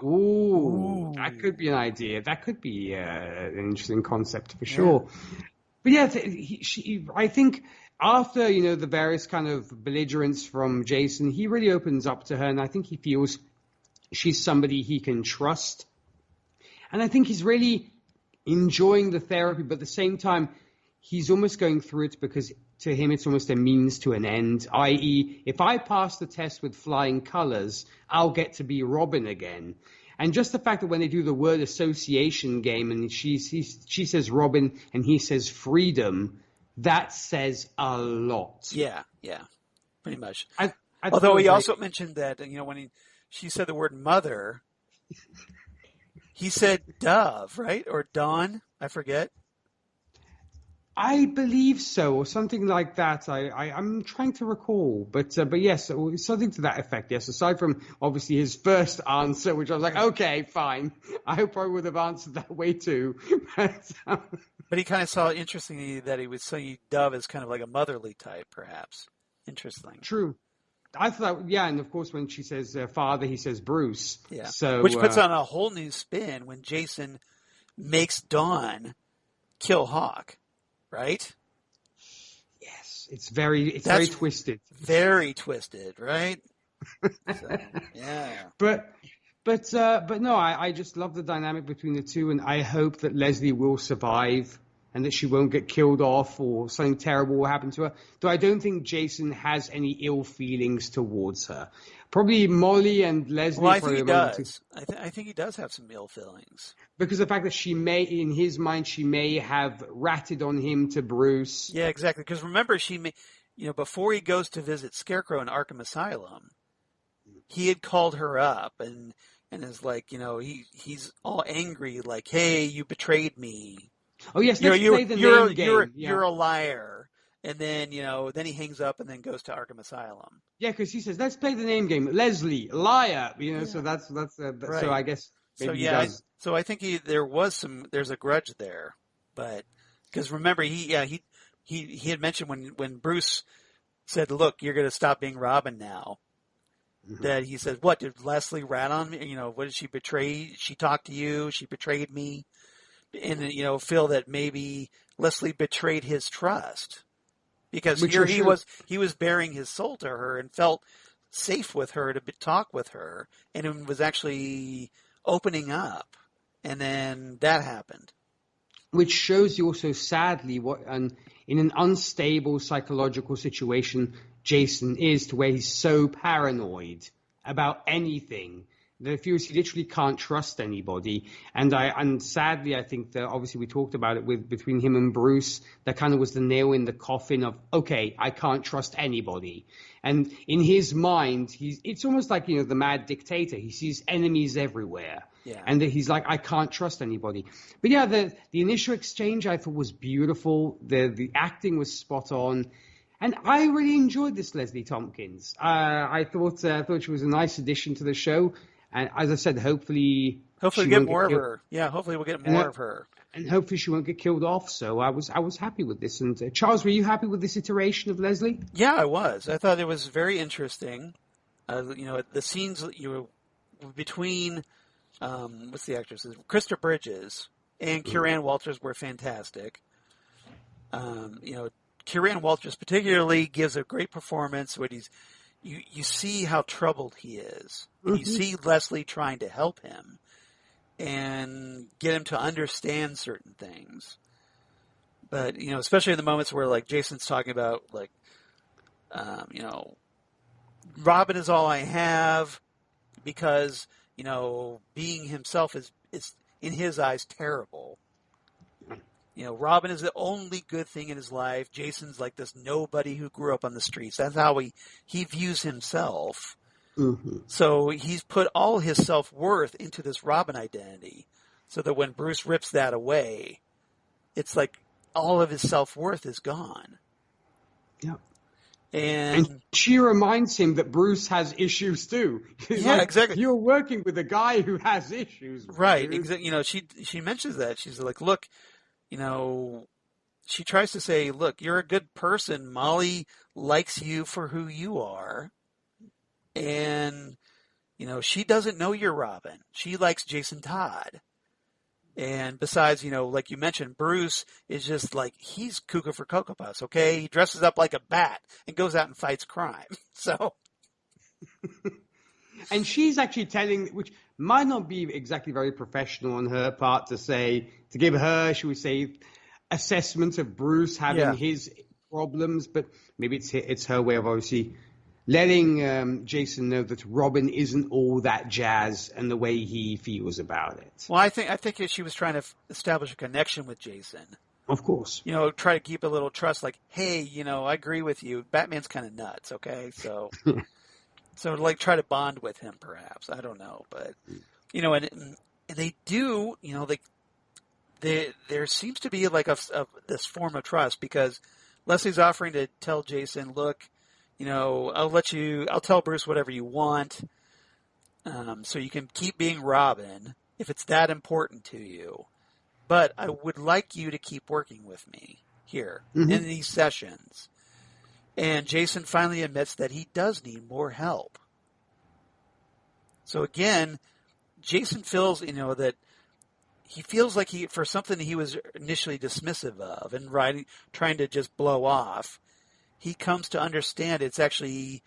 Ooh, that could be an idea. That could be an interesting concept for sure. But yeah, I think after, the various kind of belligerence from Jason, he really opens up to her, and I think he feels she's somebody he can trust. And I think he's really enjoying the therapy, but at the same time, he's almost going through it because to him it's almost a means to an end, i.e., if I pass the test with flying colors, I'll get to be Robin again. And just the fact that when they do the word association game and she says Robin and he says freedom, that says a lot. Yeah, pretty much. Although he also mentioned that, when she said the word mother, he said dove, right? Or dawn, I forget. I believe so, or something like that. I'm trying to recall, but yes, something to that effect. Yes, aside from obviously his first answer, which I was like, okay, fine. I hope I would have answered that way too. But he kind of saw interestingly that he was saying dove as kind of like a motherly type, perhaps. Interesting. True. I thought, yeah, and of course when she says father, he says Bruce. Yeah. So, which puts on a whole new spin when Jason makes Dawn kill Hawk. Right? Yes, it's very twisted. Very twisted, right? So, yeah. But no, I just love the dynamic between the two, and I hope that Leslie will survive and that she won't get killed off or something terrible will happen to her. Though I don't think Jason has any ill feelings towards her. Probably Molly and Leslie. Well, I think he does. I think he does have some ill feelings. Because the fact that she may, in his mind, she may have ratted on him to Bruce. Yeah, exactly. Because remember, before he goes to visit Scarecrow in Arkham Asylum, he had called her up and is like, he's all angry, like, hey, you betrayed me. Oh, yes, let's play the name game. You're a liar. And then, then he hangs up and then goes to Arkham Asylum. Yeah, because he says, let's play the name game. Leslie, liar. So that's right. So I guess maybe he does. So I think there's a grudge there. But, because remember, he had mentioned when Bruce said, look, you're going to stop being Robin now. Mm-hmm. That he said, what, did Leslie rat on me? What did she betray? She talked to you. She betrayed me. And, feel that maybe Leslie betrayed his trust. Because here he was bearing his soul to her and felt safe with her to talk with her, and was actually opening up, and then that happened. Which shows you also, sadly, what in an unstable psychological situation Jason is, to where he's so paranoid about anything that he literally can't trust anybody. And sadly, I think that obviously we talked about it between him and Bruce, that kind of was the nail in the coffin of, okay, I can't trust anybody. And in his mind, it's almost like, the mad dictator. He sees enemies everywhere. Yeah. And he's like, I can't trust anybody. But yeah, the initial exchange I thought was beautiful. The acting was spot on. And I really enjoyed this Leslie Thompkins. I thought she was a nice addition to the show. And as I said, hopefully we get more of her. Yeah, hopefully we'll get more of her. And hopefully she won't get killed off. So I was happy with this. And Charles, were you happy with this iteration of Leslie? Yeah, I was. I thought it was very interesting. The scenes between what's the actress? Krista Bridges and Curran Walters were fantastic. Curran Walters particularly gives a great performance when you see how troubled he is. And you see Leslie trying to help him and get him to understand certain things. But, especially in the moments where, like, Jason's talking about, like, Robin is all I have because, being himself is in his eyes terrible. Robin is the only good thing in his life. Jason's like this nobody who grew up on the streets. That's how he views himself. Mm-hmm. So he's put all his self-worth into this Robin identity, so that when Bruce rips that away, it's like all of his self-worth is gone. Yeah. And she reminds him that Bruce has issues too. Yeah, exactly. You're working with a guy who has issues. Right. Exactly. She mentions that. She's like, look, she tries to say, look, you're a good person. Molly likes you for who you are. And, she doesn't know you're Robin. She likes Jason Todd. And besides, like you mentioned, Bruce is just like, he's cuckoo for Cocoa Puffs, okay? He dresses up like a bat and goes out and fights crime. So. And she's actually telling, which might not be exactly very professional on her part to give her, should we say, assessment of Bruce having his problems, but maybe it's her way of obviously letting Jason know that Robin isn't all that jazz and the way he feels about it. Well, I think she was trying to establish a connection with Jason. Of course. Try to keep a little trust, like, hey, I agree with you. Batman's kind of nuts, okay? So, like, try to bond with him, perhaps. I don't know. But, and they do, there seems to be, like, this form of trust, because Leslie's offering to tell Jason, look, I'll tell Bruce whatever you want, so you can keep being Robin if it's that important to you. But I would like you to keep working with me here in these sessions. And Jason finally admits that he does need more help. So again, Jason feels, that he feels like for something he was initially dismissive of and trying to just blow off, he comes to understand it's actually,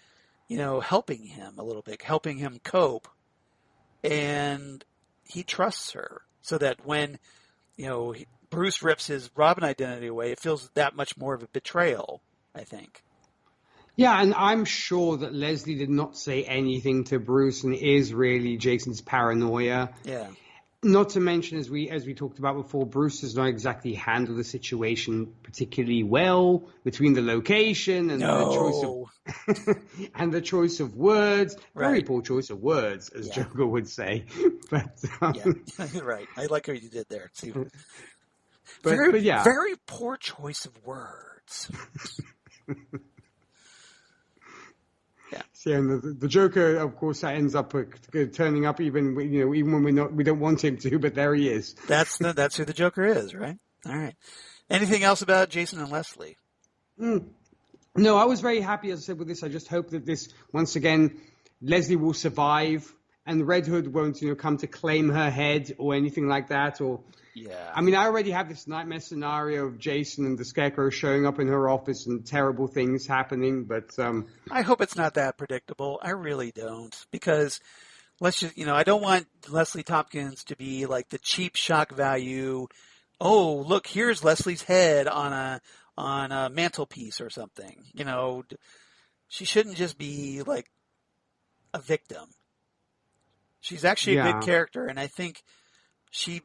helping him a little bit, helping him cope. And he trusts her so that when, Bruce rips his Robin identity away, it feels that much more of a betrayal, I think. Yeah, and I'm sure that Leslie did not say anything to Bruce and is really Jason's paranoia. Yeah. Not to mention, as we talked about before, Bruce does not exactly handle the situation particularly well between the location and the choice of words. Right. Very poor choice of words, as Joker would say. But right. I like what you did there. See, very poor choice of words. Yeah. And the Joker, of course, ends up turning up even when we don't want him to, but there he is. That's who the Joker is, right? All right. Anything else about Jason and Leslie? No, I was very happy, as I said, with this. I just hope that this, once again, Leslie will survive and Red Hood won't, come to claim her head or anything like that. I mean, I already have this nightmare scenario of Jason and the Scarecrow showing up in her office and terrible things happening, but I hope it's not that predictable. I really don't, because let's just, I don't want Leslie Thompkins to be like the cheap shock value. Oh, look, here's Leslie's head on a mantelpiece or something. She shouldn't just be like a victim. She's actually a good character, and I think she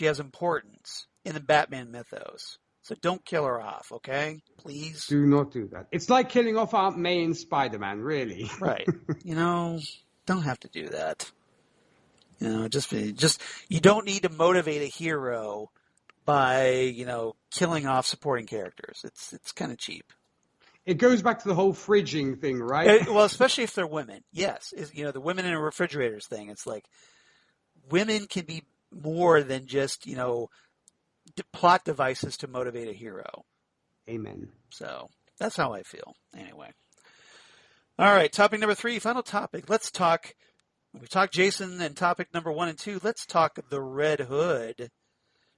has importance in the Batman mythos. So don't kill her off, okay? Please. Do not do that. It's like killing off Aunt May in Spider-Man, really. Right. Don't have to do that. Just you don't need to motivate a hero by, killing off supporting characters. It's kind of cheap. It goes back to the whole fridging thing, right? Well, especially if they're women. Yes. The women in refrigerators thing. It's like women can be more than just, plot devices to motivate a hero. Amen. So that's how I feel. Anyway. All right. Topic number 3, final topic. We've talked Jason and topic number 1 and 2. Let's talk the Red Hood,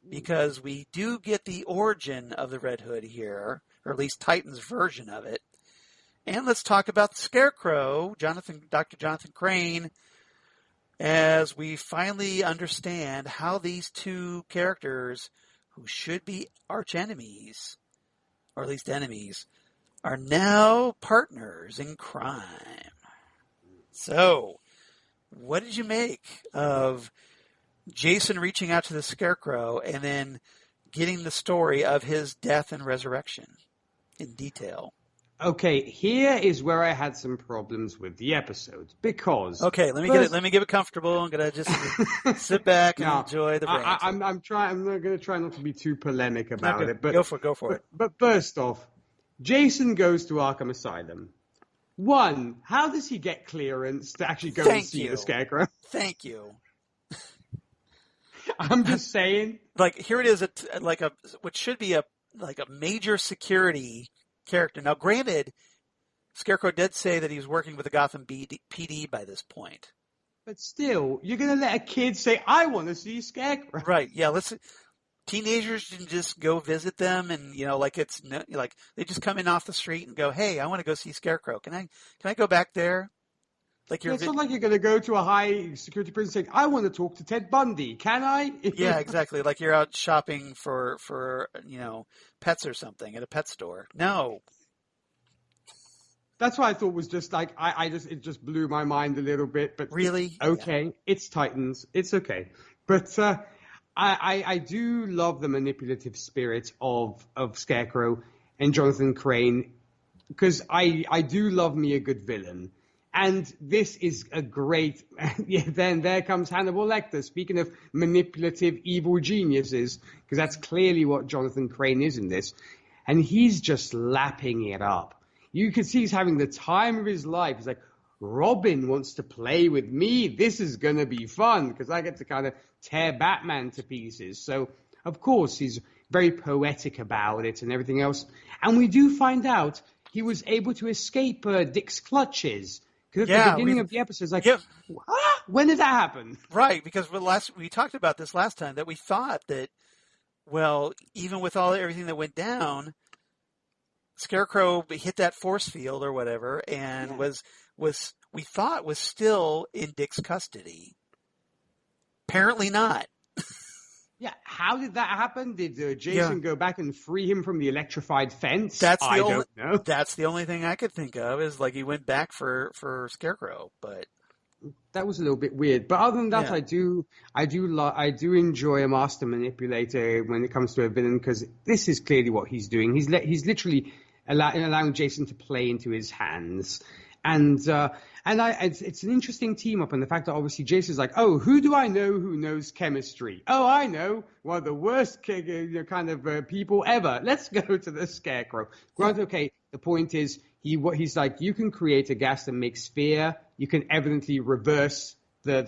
because we do get the origin of the Red Hood here, or at least Titan's version of it. And let's talk about the Scarecrow, Dr. Jonathan Crane, as we finally understand how these two characters, who should be arch enemies, or at least enemies, are now partners in crime. So, what did you make of Jason reaching out to the Scarecrow and then getting the story of his death and resurrection in detail? Okay, here is where I had some problems with the episode, because... Okay, let me get it comfortable. I'm going to just sit back and enjoy the rant. I'm going to try not to be too polemic about it. But, go for it. But first off, Jason goes to Arkham Asylum. One, how does he get clearance to actually go and see the Scarecrow? Thank you. I'm just saying. Like, here it is, what should be a major security character. Now, granted, Scarecrow did say that he was working with the Gotham PD by this point. But still, you're going to let a kid say, I want to see Scarecrow. Right. Yeah. Teenagers can just go visit them, and like like they just come in off the street and go, "Hey, I want to go see Scarecrow. Can I go back there?" Like It's not like you're going to go to a high security prison saying, I want to talk to Ted Bundy. Can I? Yeah, exactly. Like you're out shopping for pets or something at a pet store. No. That's what I thought was just like, it just blew my mind a little bit. But really, okay, yeah. It's Titans. It's okay. But I do love the manipulative spirit of Scarecrow and Jonathan Crane, because I do love me a good villain. And this is a great, then there comes Hannibal Lecter, speaking of manipulative evil geniuses, because that's clearly what Jonathan Crane is in this. And he's just lapping it up. You can see he's having the time of his life. He's like, Robin wants to play with me. This is going to be fun, because I get to kind of tear Batman to pieces. So, of course, he's very poetic about it and everything else. And we do find out he was able to escape Dick's clutches. Because at the beginning of the episode, it's like, what? When did that happen? Right, because we talked about this last time, that we thought that, well, even with everything that went down, Scarecrow hit that force field or whatever, and we thought was still in Dick's custody. Apparently not. Yeah, how did that happen? Did Jason go back and free him from the electrified fence? I don't know. That's the only thing I could think of, is like he went back for Scarecrow, but that was a little bit weird. But other than that, I do enjoy a master manipulator when it comes to a villain, because this is clearly what he's doing. He's literally allowing Jason to play into his hands. And it's an interesting team up, and the fact that obviously Jason's like, oh, who do I know who knows chemistry? Oh, I know, one of the worst kind of people ever. Let's go to the Scarecrow. Granted, okay, the point is he's like, you can create a gas that makes fear. You can evidently reverse the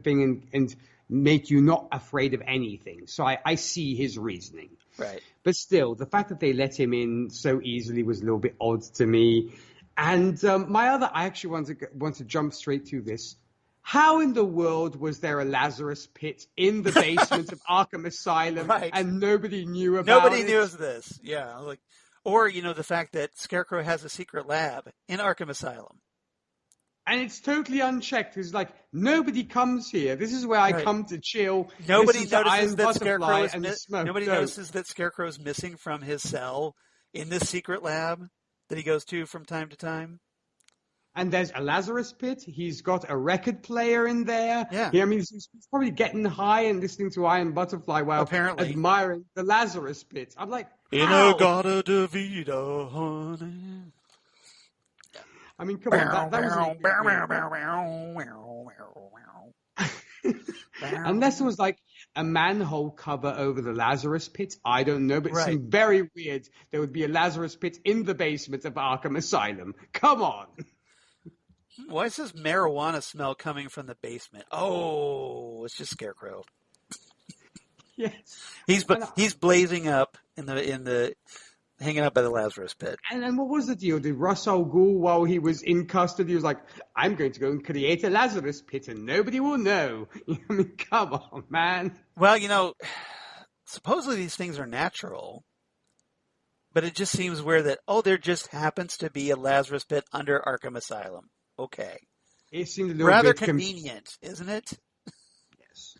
thing and make you not afraid of anything. So I see his reasoning. Right. But still, the fact that they let him in so easily was a little bit odd to me. And I actually want to jump straight to this. How in the world was there a Lazarus pit in the basement of Arkham Asylum, and nobody knew about it? Nobody knew this. Yeah, or the fact that Scarecrow has a secret lab in Arkham Asylum, and it's totally unchecked. It's like, nobody comes here. This is where I come to chill. Nobody notices that Scarecrow is missing from his cell in this secret lab that he goes to from time to time. And there's a Lazarus pit. He's got a record player in there. Yeah. I mean, he's probably getting high and listening to Iron Butterfly while apparently admiring the Lazarus pit. I'm like, Inagata de vida, honey. I mean, come on. That was unless it was like a manhole cover over the Lazarus pit. I don't know, but it seemed very weird. There would be a Lazarus pit in the basement of Arkham Asylum. Come on. Why is this marijuana smell coming from the basement? Oh, it's just Scarecrow. Yes. He's blazing up in the hanging out by the Lazarus pit. And then what was the deal? Did Ra's al Ghul, while he was in custody, was like, I'm going to go and create a Lazarus pit and nobody will know. I mean, come on, man. Well, supposedly these things are natural, but it just seems weird that, there just happens to be a Lazarus pit under Arkham Asylum. Okay. It seemed a little rather bit convenient, isn't it? Yes.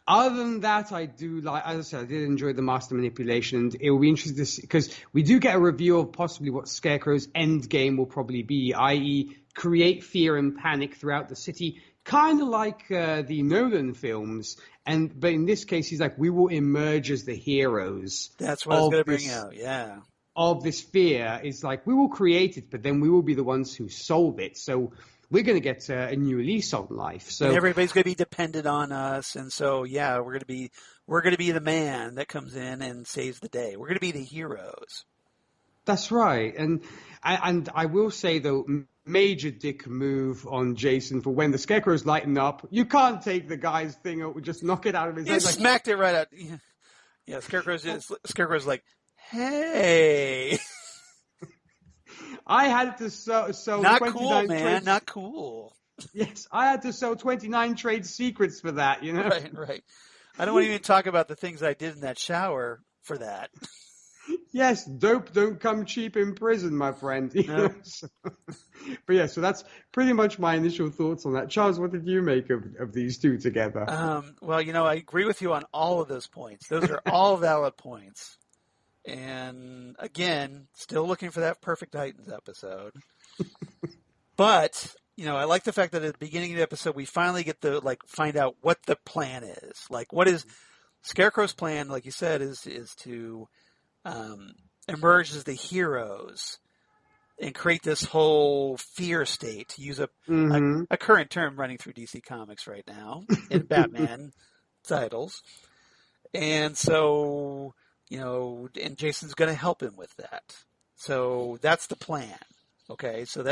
Other than that, I do like, as I said, I did enjoy the master manipulation, and it will be interesting to see, because we do get a review of possibly what Scarecrow's end game will probably be, i.e. create fear and panic throughout the city, kind of like the Nolan films. But in this case, he's like, we will emerge as the heroes. That's what I was going to bring out, yeah. Of this fear. Is like, we will create it, but then we will be the ones who solve it. So we're going to get a new lease on life. So and everybody's going to be dependent on us, and so we're going to be the man that comes in and saves the day. We're going to be the heroes. That's right, and I will say though, major dick move on Jason for when the Scarecrow's lighting up. You can't take the guy's thing or just knock it out of his head. He smacked it right out. Yeah, Scarecrow's like, hey. I had to so not cool, man. Not cool. Yes, I had to sell 29 trade secrets for that, you know? Right. I don't want to even talk about the things I did in that shower for that. Yes, dope don't come cheap in prison, my friend. No. But yeah, so that's pretty much my initial thoughts on that. Charles, what did you make of these two together? Well, I agree with you on all of those points. Those are all valid points. And again, still looking for that perfect Titans episode. But, I like the fact that at the beginning of the episode, we finally get to find out what the plan is. Like, what is Scarecrow's plan? Like you said, is to emerge as the heroes and create this whole fear state, to use a current term running through DC Comics right now in Batman titles. And so, and Jason's going to help him with that. So that's the plan. Okay. So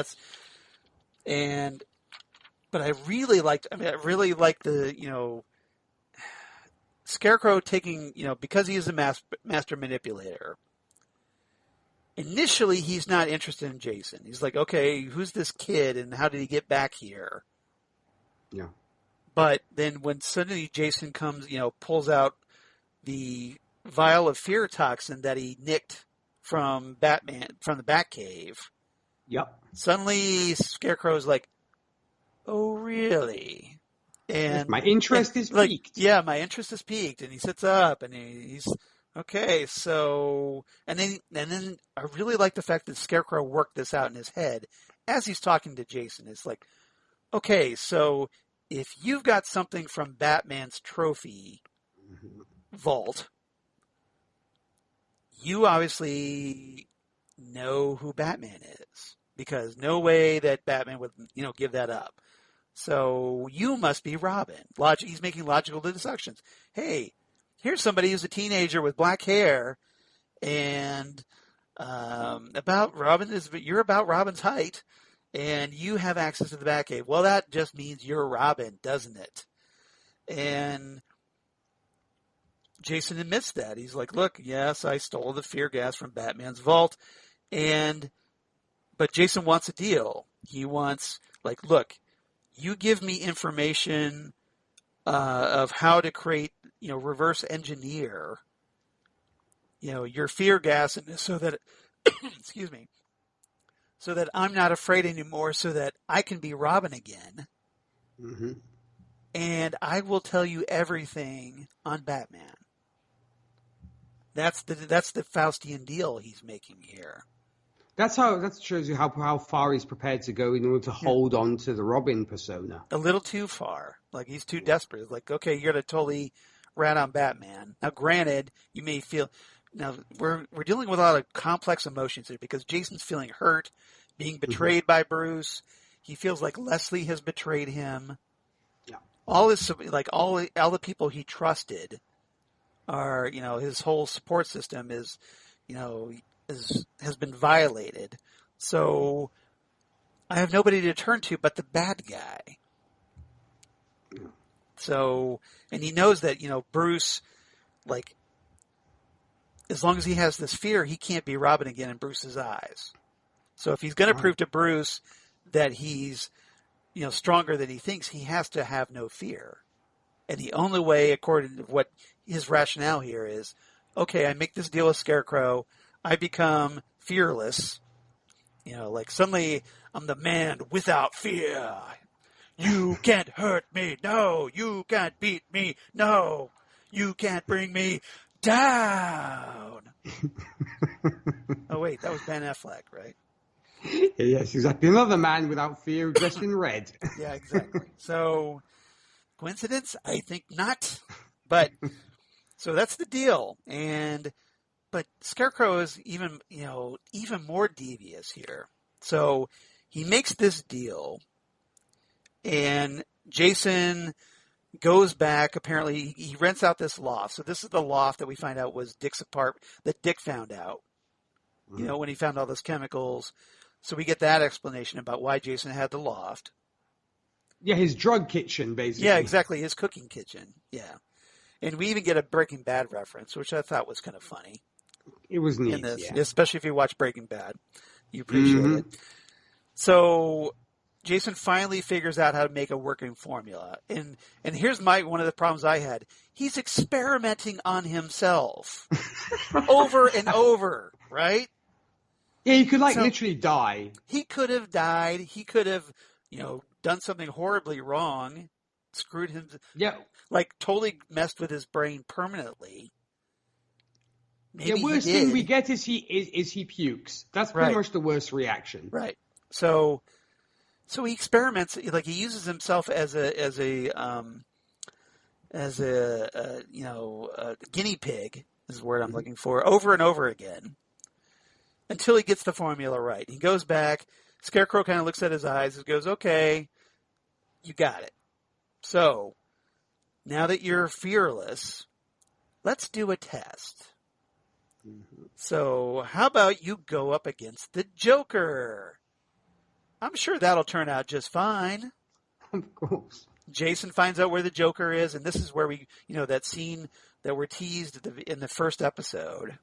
but I really liked the, Scarecrow taking, because he is a master manipulator. Initially, he's not interested in Jason. He's like, okay, who's this kid and how did he get back here? Yeah. But then when suddenly Jason comes, pulls out the vial of fear toxin that he nicked from the Batcave. Yep. Suddenly, Scarecrow's like, oh, really? And my interest is piqued. Yeah, my interest is piqued. And he sits up and he's okay. So, and then I really like the fact that Scarecrow worked this out in his head as he's talking to Jason. It's like, okay, so if you've got something from Batman's trophy vault, you obviously know who Batman is, because no way that Batman would, give that up. So you must be Robin. He's making logical deductions. Hey, here's somebody who's a teenager with black hair, and about Robin you're about Robin's height, and you have access to the Batcave. Well, that just means you're Robin, doesn't it? And Jason admits that. He's like, look, yes, I stole the fear gas from Batman's vault, but Jason wants a deal. He wants, look, you give me information of how to create, reverse engineer, your fear gas, and so that, excuse me, so that I'm not afraid anymore, so that I can be Robin again. Mm-hmm. And I will tell you everything on Batman. That's the Faustian deal he's making here. That shows you how far he's prepared to go in order to hold on to the Robin persona. A little too far. He's too desperate. Okay, you're going to totally rat on Batman. Now, granted, you may feel... Now, we're dealing with a lot of complex emotions here, because Jason's feeling hurt, being betrayed by Bruce. He feels like Leslie has betrayed him. Yeah. All this, all the people he trusted are, his whole support system is, has been violated. So I have nobody to turn to but the bad guy. So, and he knows that, Bruce, as long as he has this fear, he can't be Robin again in Bruce's eyes. So if he's going to prove to Bruce that he's, stronger than he thinks, he has to have no fear. And the only way, according to what his rationale here is, okay, I make this deal with Scarecrow, I become fearless. Suddenly I'm the man without fear. You can't hurt me. No, you can't beat me. No, you can't bring me down. Oh, wait, that was Ben Affleck, right? Yes, exactly. Another man without fear dressed in red. Yeah, exactly. So, coincidence? I think not. But, so that's the deal. But Scarecrow is even more devious here. So he makes this deal, and Jason goes back. Apparently, he rents out this loft. So this is the loft that we find out was Dick's apartment, that Dick found out, when he found all those chemicals. So we get that explanation about why Jason had the loft. Yeah, his drug kitchen, basically. Yeah, exactly, his cooking kitchen. Yeah. And we even get a Breaking Bad reference, which I thought was kind of funny. It was neat, in this, especially if you watch Breaking Bad. You appreciate it. So Jason finally figures out how to make a working formula. And here's one of the problems I had. He's experimenting on himself over and over, right? Yeah, he could literally die. He could have died. He could have, done something horribly wrong, screwed him. Yeah. Totally messed with his brain permanently. Maybe the worst thing we get is he pukes. That's pretty much the worst reaction. Right. So he experiments, he uses himself as a guinea pig is the word I'm looking for, over and over again until he gets the formula right. He goes back. Scarecrow kind of looks at his eyes and goes, "Okay, you got it. So now that you're fearless, let's do a test. Mm-hmm. So how about you go up against the Joker? I'm sure that'll turn out just fine." Of course. Jason finds out where the Joker is, and this is where we, that scene that we're teased in the first episode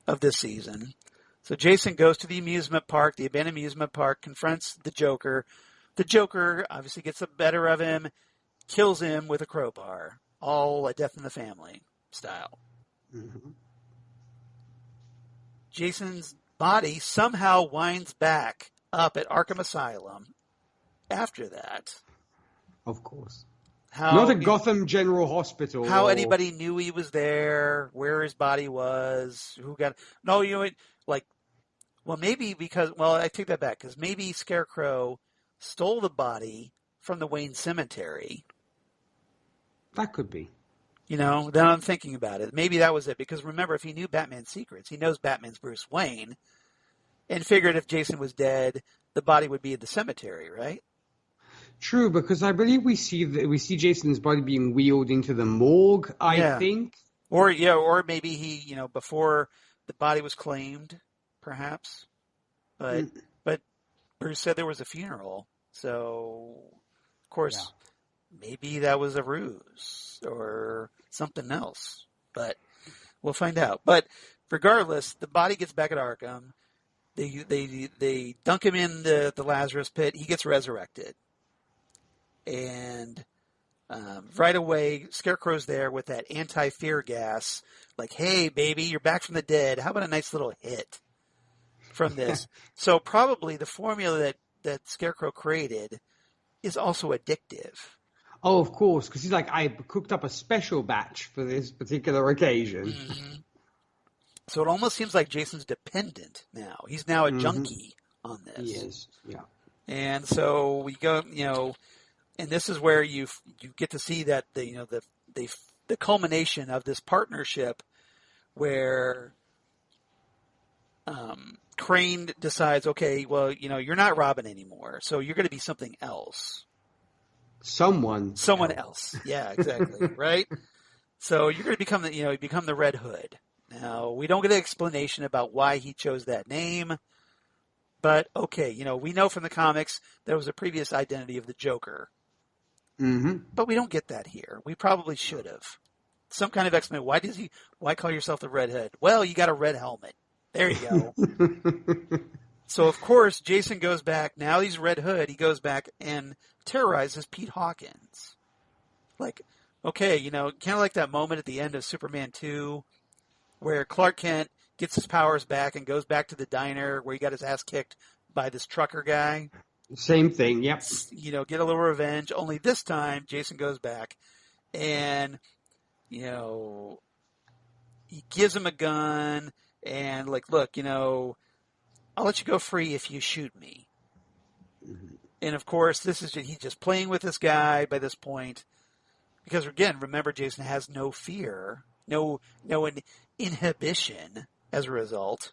of this season. So Jason goes to the amusement park, the abandoned amusement park, confronts the Joker. The Joker obviously gets the better of him, kills him with a crowbar, all a Death in the Family style. Mm-hmm. Jason's body somehow winds back up at Arkham Asylum after that. Of course. Not a Gotham General Hospital. How anybody knew he was there, where his body was, who got... No, maybe because... Well, I take that back, because maybe Scarecrow stole the body from the Wayne Cemetery. That could be. Then I'm thinking about it. Maybe that was it, because remember, if he knew Batman's secrets, he knows Batman's Bruce Wayne, and figured if Jason was dead, the body would be in the cemetery, right? True, because I believe we see Jason's body being wheeled into the morgue, I think. Or maybe he, before the body was claimed, perhaps. But Bruce said there was a funeral, so of course maybe that was a ruse or something else. But we'll find out. But regardless, the body gets back at Arkham. They dunk him in the Lazarus pit. He gets resurrected. And right away, Scarecrow's there with that anti-fear gas. Like, hey, baby, you're back from the dead. How about a nice little hit from this? So probably the formula that Scarecrow created is also addictive. Oh, of course, because he's like, I cooked up a special batch for this particular occasion. Mm-hmm. So it almost seems like Jason's dependent now. He's now a junkie on this. He is, yeah. And so we go, and this is where you get to see that the culmination of this partnership, where Crane decides, okay, well, you're not Robin anymore, so you're going to be something else. Someone else. Yeah, exactly. Right. So you're going to become the Red Hood. Now we don't get an explanation about why he chose that name, but okay, we know from the comics there was a previous identity of the Joker. Mm-hmm. But we don't get that here. We probably should have. Some kind of explanation. Why call yourself the Red Hood? Well, you got a red helmet. There you go. So, of course, Jason goes back. Now he's Red Hood. He goes back and terrorizes Pete Hawkins. Like, okay, kind of like that moment at the end of Superman 2 where Clark Kent gets his powers back and goes back to the diner where he got his ass kicked by this trucker guy. Same thing, yep. Get a little revenge. Only this time, Jason goes back and, he gives him a gun and, like, look, I'll let you go free if you shoot me. Mm-hmm. And, of course, he's just playing with this guy by this point. Because, again, remember, Jason has no fear, no inhibition as a result.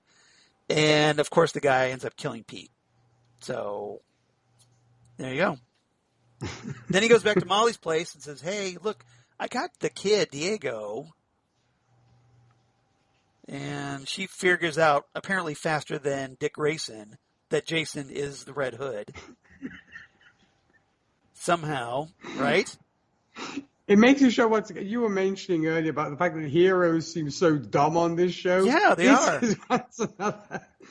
And, of course, the guy ends up killing Pete. So... there you go. Then he goes back to Molly's place and says, hey, look, I got the kid, Diego. And she figures out, apparently faster than Dick Grayson, that Jason is the Red Hood. Somehow, right? It makes you show what you were mentioning earlier about the fact that heroes seem so dumb on this show. Yeah, they are.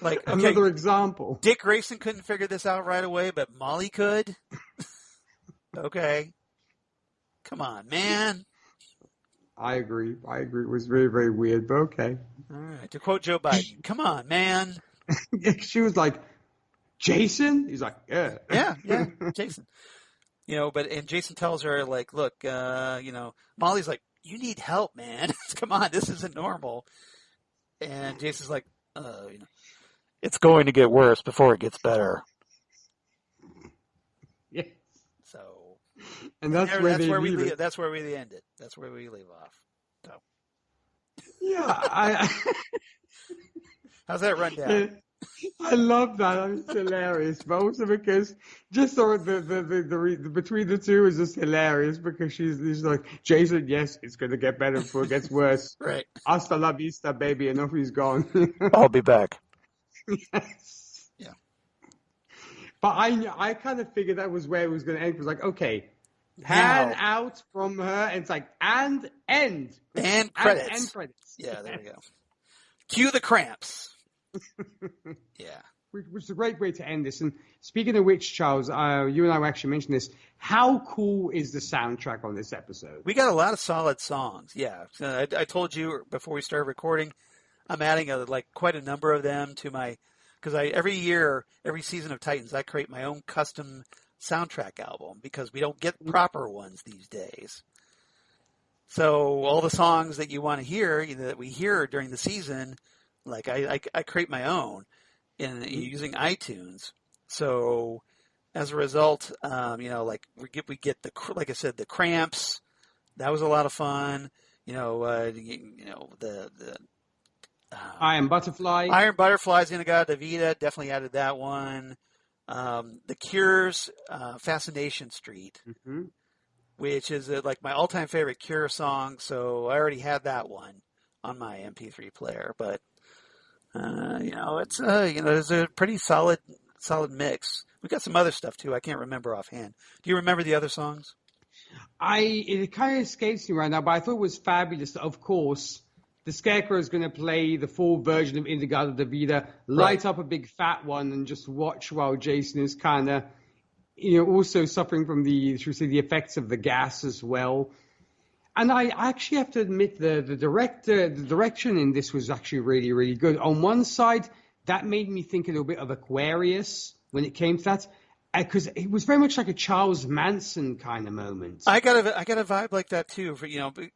Like, okay, another example. Dick Grayson couldn't figure this out right away, but Molly could. Okay. Come on, man. I agree. It was very, very weird, but okay. All right. To quote Joe Biden, come on, man. She was like, Jason? He's like, yeah. Yeah, Jason. And Jason tells her, like, look, Molly's like, you need help, man. Come on, this isn't normal. And Jason's like, it's going to get worse before it gets better. Yes. So, and that's where we leave it. That's where we end it. That's where we leave off. So, yeah, how's that run down? I love that. It's hilarious, but also because just the between the two is just hilarious because she's like, Jason, yes, it's going to get better before it gets worse. Right. Hasta la vista, baby, and off he's gone. I'll be back. Yes. Yeah. But I kind of figured that was where it was going to end. It was like, okay, pan out from her, and it's like, and end. And credits. And credits. Yeah, there we go. Cue the cramps. Yeah. Which is a great way to end this. And speaking of which, Charles, you and I actually mentioned this. How cool is the soundtrack on this episode? We got a lot of solid songs. Yeah. I told you before we started recording, I'm adding quite a number of them to my, because every season of Titans, I create my own custom soundtrack album because we don't get proper ones these days. So all the songs that you want to hear, that we hear during the season, like I create my own using iTunes. So as a result, we get like I said, the Cramps. That was a lot of fun. The Iron Butterfly. Iron Butterfly's Inagata-Davida, definitely added that one. The Cure's Fascination Street, which is my all-time favorite Cure song. So I already had that one on my MP3 player, but it's a pretty solid mix. We got some other stuff too. I can't remember offhand. Do you remember the other songs? It kind of escapes me right now, but I thought it was fabulous. Of course, the Scarecrow is going to play the full version of Inagata-Davida, light up a big fat one, and just watch while Jason is kind of, also suffering from the effects of the gas as well. And I actually have to admit the direction in this was actually really, really good. On one side, that made me think a little bit of Aquarius when it came to that, because it was very much like a Charles Manson kind of moment. I got a vibe like that too,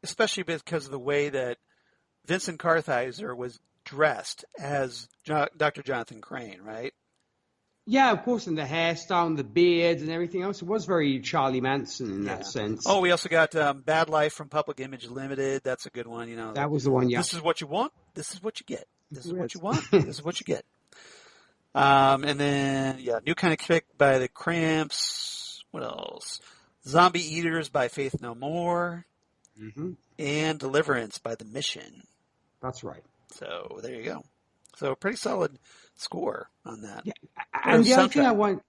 especially because of the way that Vincent Kartheiser was dressed as Dr. Jonathan Crane, right? Yeah, of course, and the hairstyle and the beard and everything else. It was very Charlie Manson in that sense. Oh, we also got Bad Life from Public Image Limited. That's a good one, That was the one, yeah. This is what you want. This is what you get. This is what you want. This is what you get. And then, New Kind of Kick by the Cramps. What else? Zombie Eaters by Faith No More. Mm-hmm. And Deliverance by The Mission. That's right. So there you go. So pretty solid score on that. Yeah. And the other thing I wanted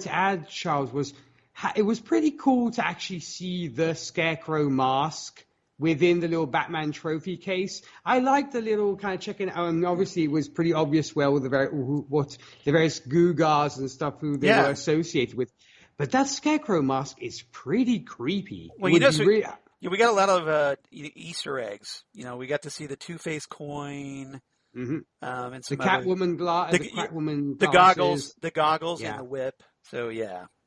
to add, Charles, was it was pretty cool to actually see the Scarecrow mask within the little Batman trophy case. I liked the little kind of checking out, and obviously it was pretty obvious what the various Googars and stuff who they were associated with. But that Scarecrow mask is pretty creepy. Well, we got a lot of Easter eggs. We got to see the Two-Face coin. Mm-hmm. And some the Catwoman glasses. the goggles and the whip. So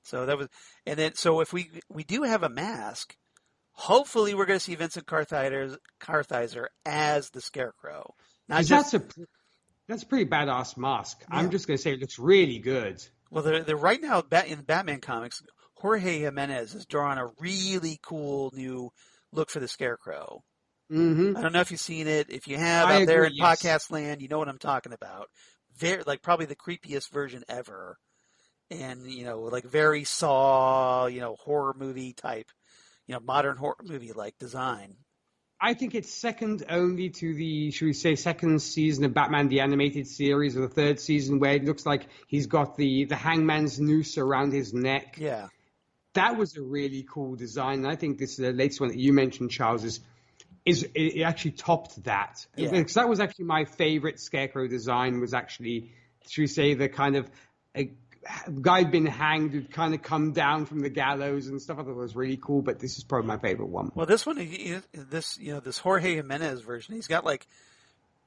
so that was, and then so if we do have a mask, hopefully we're going to see Vincent Kartheiser as the Scarecrow. That's a pretty badass mask. Yeah. I'm just going to say it looks really good. Well, they're right now in Batman comics, Jorge Jimenez is drawing a really cool new look for the Scarecrow. Mm-hmm. I don't know if you've seen it. If you have out there in podcast land, you know what I'm talking about. Probably the creepiest version ever. And, very Saw, horror movie type, modern horror movie like design. I think it's second only to the, should we say, second season of Batman the Animated Series, or the third season, where it looks like he's got the hangman's noose around his neck. Yeah. That was a really cool design. And I think this, the latest one that you mentioned, Charles, is it actually topped that. Yeah. Because that was actually my favorite Scarecrow design, was actually, should we say, the kind of a guy had been hanged who'd kind of come down from the gallows and stuff. I thought it was really cool, but this is probably my favorite one. Well, this one, this Jorge Jimenez version, he's got like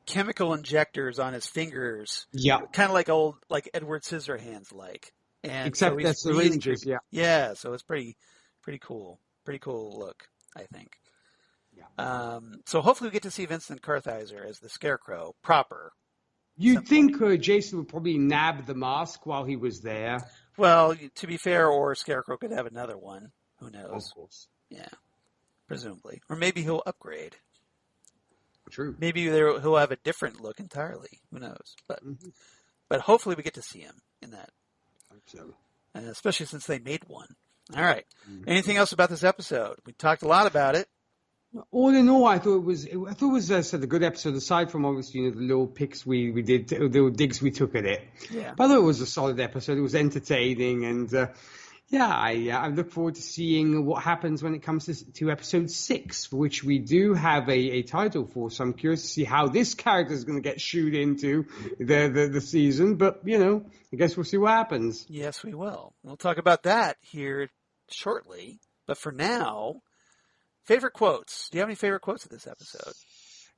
chemical injectors on his fingers. Yeah. Kind of like Edward Scissorhands like. And except so that's the Rangers, yeah. Yeah, so it's pretty cool. Pretty cool look, I think. Yeah. So hopefully we get to see Vincent Kartheiser as the Scarecrow proper. You'd think Jason would probably nab the mask while he was there. Well, to be fair, or Scarecrow could have another one. Who knows? Of course. Yeah, presumably. Or maybe he'll upgrade. True. Maybe he'll have a different look entirely. Who knows? But hopefully we get to see him in that. I hope so. Especially since they made one. All right. Anything else about this episode? We talked a lot about it. All in all, I thought it was a good episode. Aside from obviously the little picks we did, the little digs we took at it. Yeah. But I thought it was a solid episode. It was entertaining, and I look forward to seeing what happens when it comes to episode 6, for which we do have a title for. So I'm curious to see how this character is going to get shooed into the season. But I guess we'll see what happens. Yes, we will. We'll talk about that here shortly. But for now. Favorite quotes? Do you have any favorite quotes of this episode?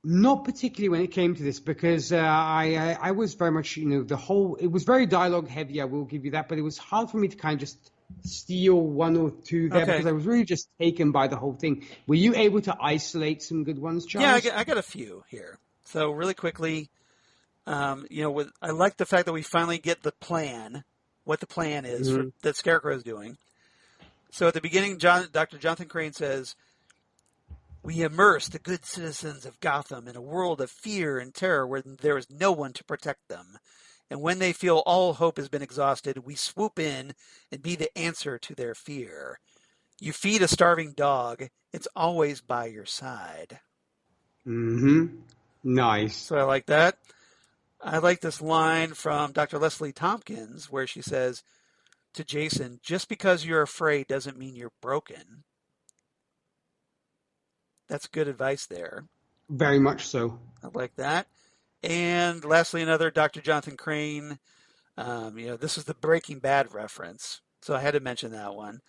Not particularly when it came to this, because I was very much, it was very dialogue heavy, I will give you that, but it was hard for me to kind of just steal one or two there, because I was really just taken by the whole thing. Were you able to isolate some good ones, Charles? Yeah, I got a few here. So really quickly, I like the fact that we finally get the plan, what the plan is that Scarecrow is doing. So at the beginning, Dr. Jonathan Crane says, "We immerse the good citizens of Gotham in a world of fear and terror where there is no one to protect them. And when they feel all hope has been exhausted, we swoop in and be the answer to their fear. You feed a starving dog, it's always by your side." Nice. So I like that. I like this line from Dr. Leslie Thompkins where she says to Jason, "Just because you're afraid doesn't mean you're broken." That's good advice there. Very much so. I like that. And lastly, another Dr. Jonathan Crane. This is the Breaking Bad reference, so I had to mention that one,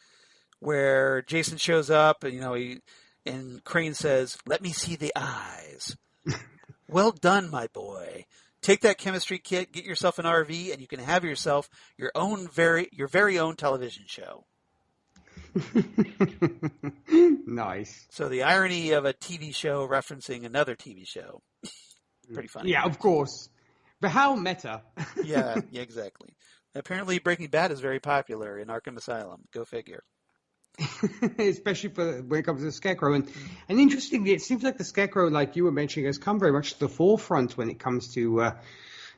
where Jason shows up, and and Crane says, "Let me see the eyes." "Well done, my boy. Take that chemistry kit, get yourself an RV, and you can have yourself your very own television show." Nice. So the irony of a TV show referencing another TV show. Pretty funny. Yeah, of course. But how meta? yeah, exactly. Apparently Breaking Bad is very popular in Arkham Asylum. Go figure. Especially when it comes to the Scarecrow. And interestingly, it seems like the Scarecrow, like you were mentioning, has come very much to the forefront when it comes to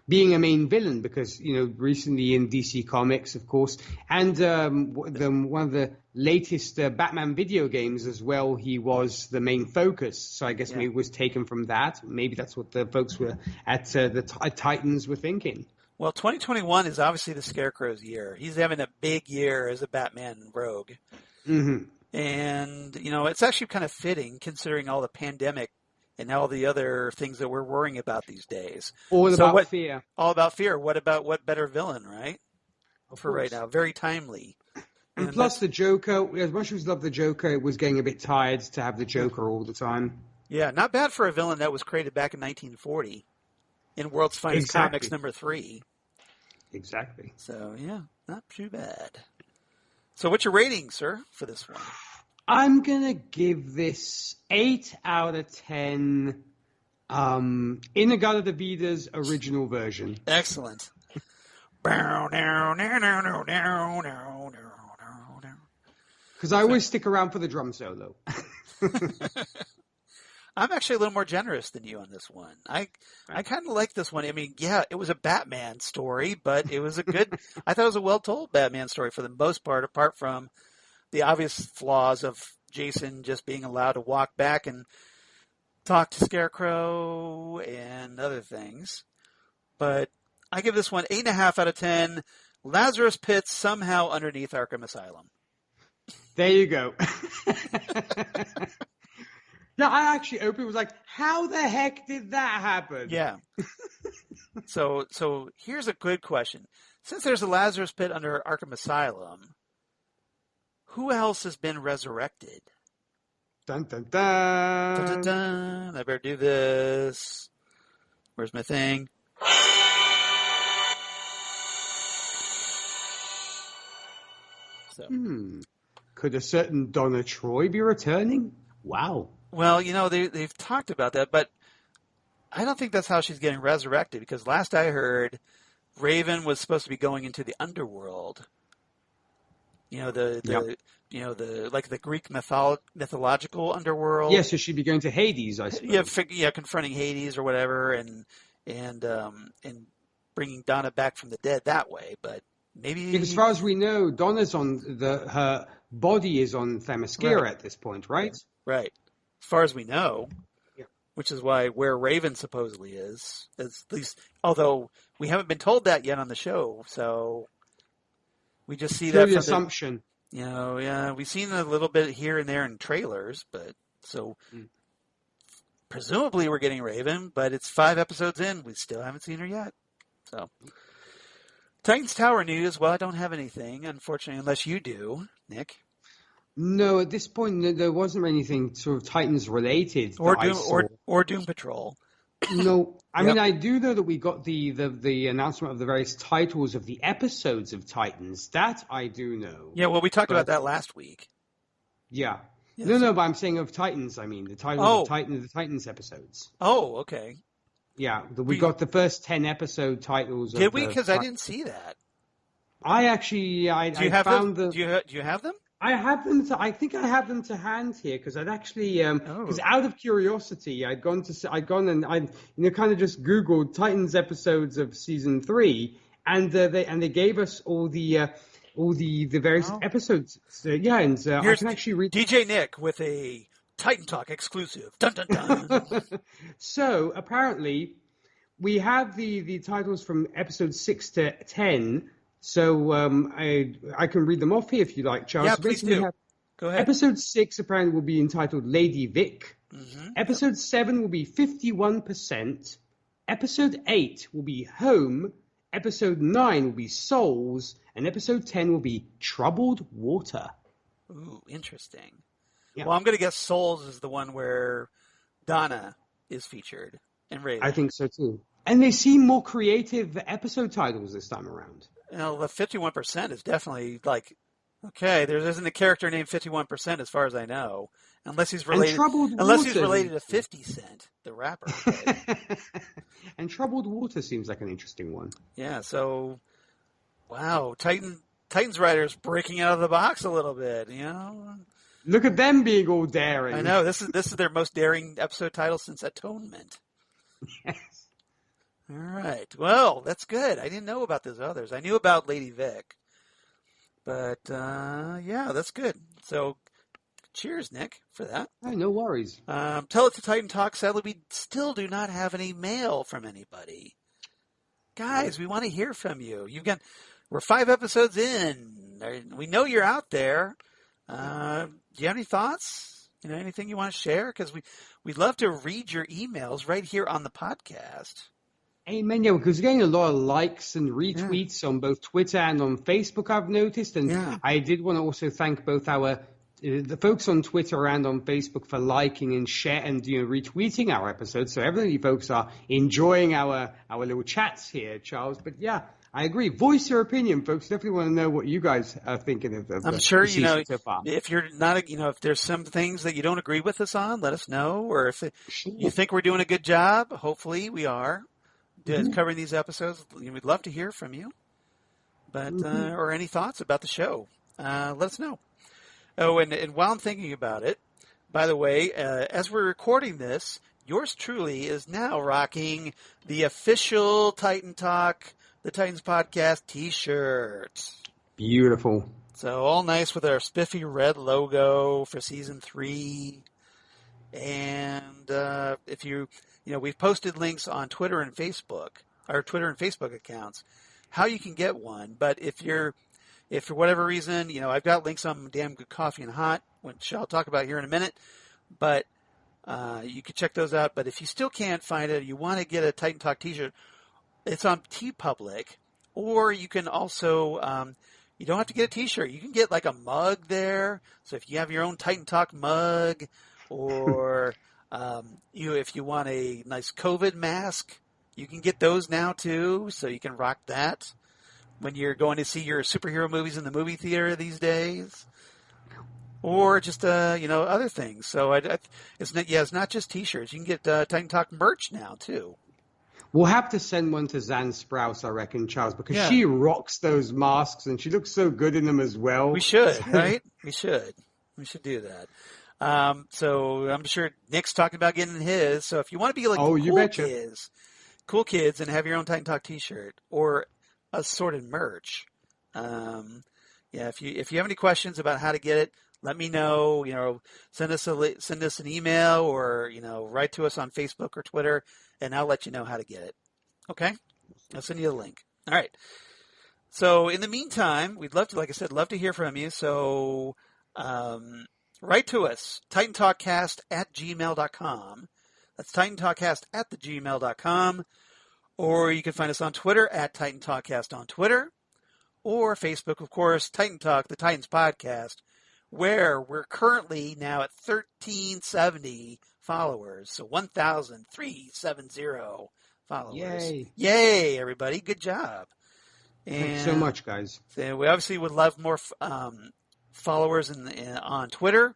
being a main villain, because recently in DC Comics, of course, and one of the latest Batman video games as well, he was the main focus. So I guess maybe it was taken from that. Maybe that's what the folks were at Titans were thinking. Well, 2021 is obviously the Scarecrow's year. He's having a big year as a Batman rogue. And it's actually kind of fitting considering all the pandemic and all the other things that we're worrying about these days. All about fear. All about fear. What better villain, right? For right now. Very timely. And plus the Joker, as much as we love the Joker, it was getting a bit tired to have the Joker all the time. Yeah, not bad for a villain that was created back in 1940 in World's Finest Comics #3. Exactly. So, yeah, not too bad. So what's your rating, sir, for this one? I'm going to give this 8 out of 10 Inagata Davida's original version. Excellent. Because I always stick around for the drum solo. I'm actually a little more generous than you on this one. I kind of like this one. I mean, yeah, it was a Batman story, but it was I thought it was a well-told Batman story for the most part, apart from the obvious flaws of Jason just being allowed to walk back and talk to Scarecrow and other things. But I give this one 8.5 out of 10. Lazarus pits somehow underneath Arkham Asylum. There you go. No, I actually opened. Was like, how the heck did that happen? Yeah. So here's a good question. Since there's a Lazarus pit under Arkham Asylum, who else has been resurrected? Dun dun dun. Dun, dun, dun. I better do this. Where's my thing? So. Could a certain Donna Troy be returning? Wow. Well, they've talked about that, but I don't think that's how she's getting resurrected, because last I heard, Raven was supposed to be going into the underworld. The Greek mythological underworld. Yes, so she'd be going to Hades, I suppose. Yeah, confronting Hades or whatever, and bringing Donna back from the dead that way. But maybe, as far as we know, Donna's her body is on Themyscira at this point, right? Right. As far as we know. Which is where Raven supposedly is, at least, although we haven't been told that yet on the show, so we just see that the assumption. We've seen a little bit here and there in trailers, but presumably we're getting Raven, but it's 5 episodes in, we still haven't seen her yet. So Titans Tower news. Well, I don't have anything, unfortunately, unless you do, Nick. No, at this point, there wasn't anything sort of Titans related. Or Doom Patrol. No, I mean, I do know that we got the announcement of the various titles of the episodes of Titans. That I do know. Yeah, well, we talked about that last week. Yeah. No, but I'm saying of Titans, I mean, the titles of the Titans episodes. Oh, okay. Yeah, we got the first 10 episode titles. Did we? Because I didn't see that. I actually, do you have them? Do you have them? I have them. I think I have them to hand here because I'd actually, because out of curiosity, I'd gone and I, kind of just Googled Titans episodes of season 3, and they gave us all the various episodes. So, yeah, and I can actually read. DJ Nick with a Titan Talk exclusive. Dun dun dun. So apparently, we have the titles from episode 6 to 10. So I can read them off here if you like, Charles. Yeah, please do. Go ahead. Episode 6 apparently will be entitled Lady Vic. Mm-hmm. Episode 7 will be 51%. Episode 8 will be Home. Episode 9 will be Souls. And episode 10 will be Troubled Water. Ooh, interesting. Yeah. Well, I'm going to guess Souls is the one where Donna is featured and Raven. I think so too. And they seem more creative episode titles this time around. The 51% is definitely like, okay, there isn't a character named 51% as far as I know, unless he's related. He's related to 50 Cent, the rapper. And Troubled Water seems like an interesting one. Yeah. So, wow, Titans writers breaking out of the box a little bit. Look at them being all daring. I know this is their most daring episode title since Atonement. Yes. All right. Well, that's good. I didn't know about those others. I knew about Lady Vic. But, yeah, that's good. So, cheers, Nick, for that. Hey, no worries. Tell it to Titan Talk. Sadly, we still do not have any mail from anybody. Guys, we want to hear from you. We're 5 episodes in. We know you're out there. Do you have any thoughts? Anything you want to share? Because we'd love to read your emails right here on the podcast. Amen. Yeah, because we're getting a lot of likes and retweets on both Twitter and on Facebook, I've noticed. And I did want to also thank both the folks on Twitter and on Facebook for liking and share and retweeting our episodes. So evidently folks are enjoying our little chats here, Charles. But yeah, I agree. Voice your opinion, folks. Definitely want to know what you guys are thinking of. I'm sure so far. If you're not, if there's some things that you don't agree with us on, let us know. Or if you think we're doing a good job, hopefully we are. Covering these episodes, we'd love to hear from you. But or any thoughts about the show, let us know. Oh, and while I'm thinking about it, by the way, as we're recording this, yours truly is now rocking the official Titan Talk, the Titans Podcast T-shirt. Beautiful. So all nice with our spiffy red logo for season 3. And if you... we've posted links on Twitter and Facebook, our Twitter and Facebook accounts, how you can get one. But if for whatever reason, I've got links on Damn Good Coffee and Hot, which I'll talk about here in a minute. But You can check those out. But if you still can't find it, you want to get a Titan Talk t-shirt, it's on TeePublic. Or you can also, you don't have to get a t-shirt. You can get like a mug there. So if you have your own Titan Talk mug, or if you want a nice COVID mask, you can get those now too. So you can rock that when you're going to see your superhero movies in the movie theater these days. Or just, other things. So it's not just t-shirts. You can get Titan Talk merch now too. We'll have to send one to Zan Sprouse, I reckon, Charles, because she rocks those masks and she looks so good in them as well. We should, right? We should do that. So I'm sure Nick's talking about getting his. So if you want to be like cool kids and have your own Titan Talk t-shirt or assorted merch, if you have any questions about how to get it, let me know. Send us an email or write to us on Facebook or Twitter, and I'll let you know how to get it. Okay? I'll send you the link. All right. So in the meantime, we'd love to hear from you. So write to us, TitanTalkCast@gmail.com. That's TitanTalkCast@gmail.com. Or you can find us on Twitter @TitanTalkCast on Twitter. Or Facebook, of course, Titan Talk, the Titans podcast, where we're currently now at 1,370 followers. So 1,370 followers. Yay, everybody. Good job. Thanks so much, guys. So we obviously would love more followers on Twitter,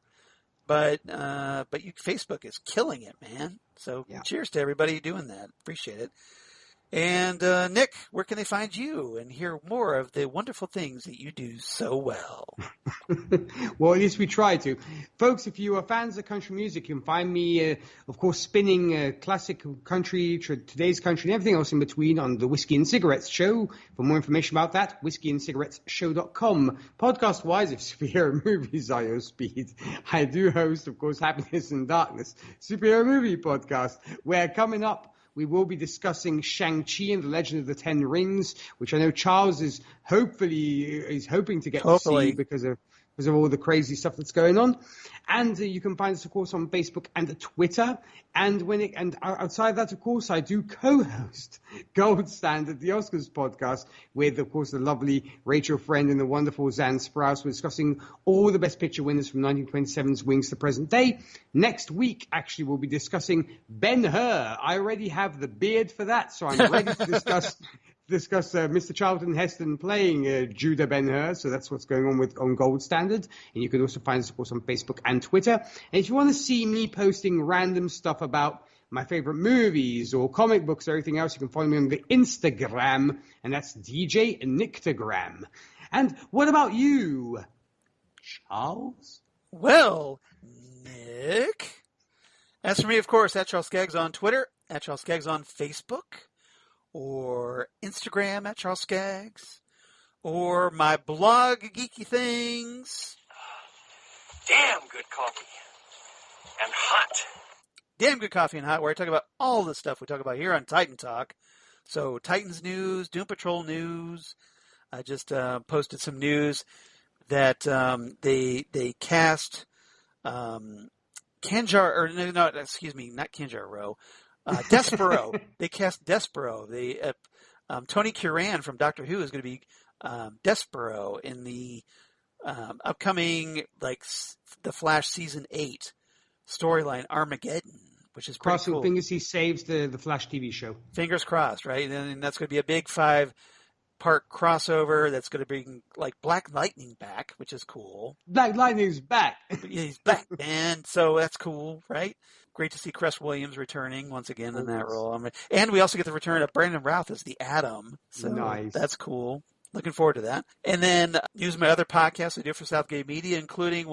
but Facebook is killing it, man. So cheers to everybody doing that. Appreciate it. And Nick, where can they find you and hear more of the wonderful things that you do so well? Well, at least we try to. Folks, if you are fans of country music, you can find me, of course, spinning classic country, today's country, and everything else in between on the Whiskey and Cigarettes Show. For more information about that, whiskeyandcigarettesshow.com. Podcast-wise, if superhero movies are your speed, I do host, of course, Happiness and Darkness, superhero movie podcast, where coming up, we will be discussing Shang-Chi and the Legend of the Ten Rings, which I know Charles is hoping to get to see because of all the crazy stuff that's going on. And you can find us, of course, on Facebook and Twitter. And outside that, of course, I do co-host Gold Standard, the Oscars podcast, with, of course, the lovely Rachel Friend and the wonderful Zan Sprouse. We're discussing all the Best Picture winners from 1927's Wings to Present Day. Next week, actually, we'll be discussing Ben-Hur. I already have the beard for that, so I'm ready to discuss Mr. Charlton Heston playing Judah Ben-Hur. So that's what's going on Gold Standard. And you can also find us, of course, on Facebook and Twitter. And if you want to see me posting random stuff about my favorite movies or comic books or everything else, you can follow me on the Instagram, and that's DJ Nictogram. And what about you, Charles? Well, Nick. As for me, of course, @Charles Skaggs on Twitter, @Charles Skaggs on Facebook, or Instagram @Charles Skaggs, or my blog, Geeky Things. Damn good coffee. And hot. Damn good coffee and hot, where I talk about all the stuff we talk about here on Titan Talk. So Titans news, Doom Patrol news. I just posted some news that they cast Despero. They cast Despero. Tony Curran from Doctor Who is going to be Despero in the upcoming the Flash season 8 storyline Armageddon, which is pretty cool. Fingers he saves the Flash TV show. Fingers crossed, right? And that's going to be a big 5-part crossover that's going to bring Black Lightning back, which is cool. Black Lightning's back. He's back, man. So that's cool, right? Great to see Cress Williams returning once again in that role. And we also get the return of Brandon Routh as the Atom. So nice. That's cool. Looking forward to that. And then use my other podcasts I do for Southgate Media, including,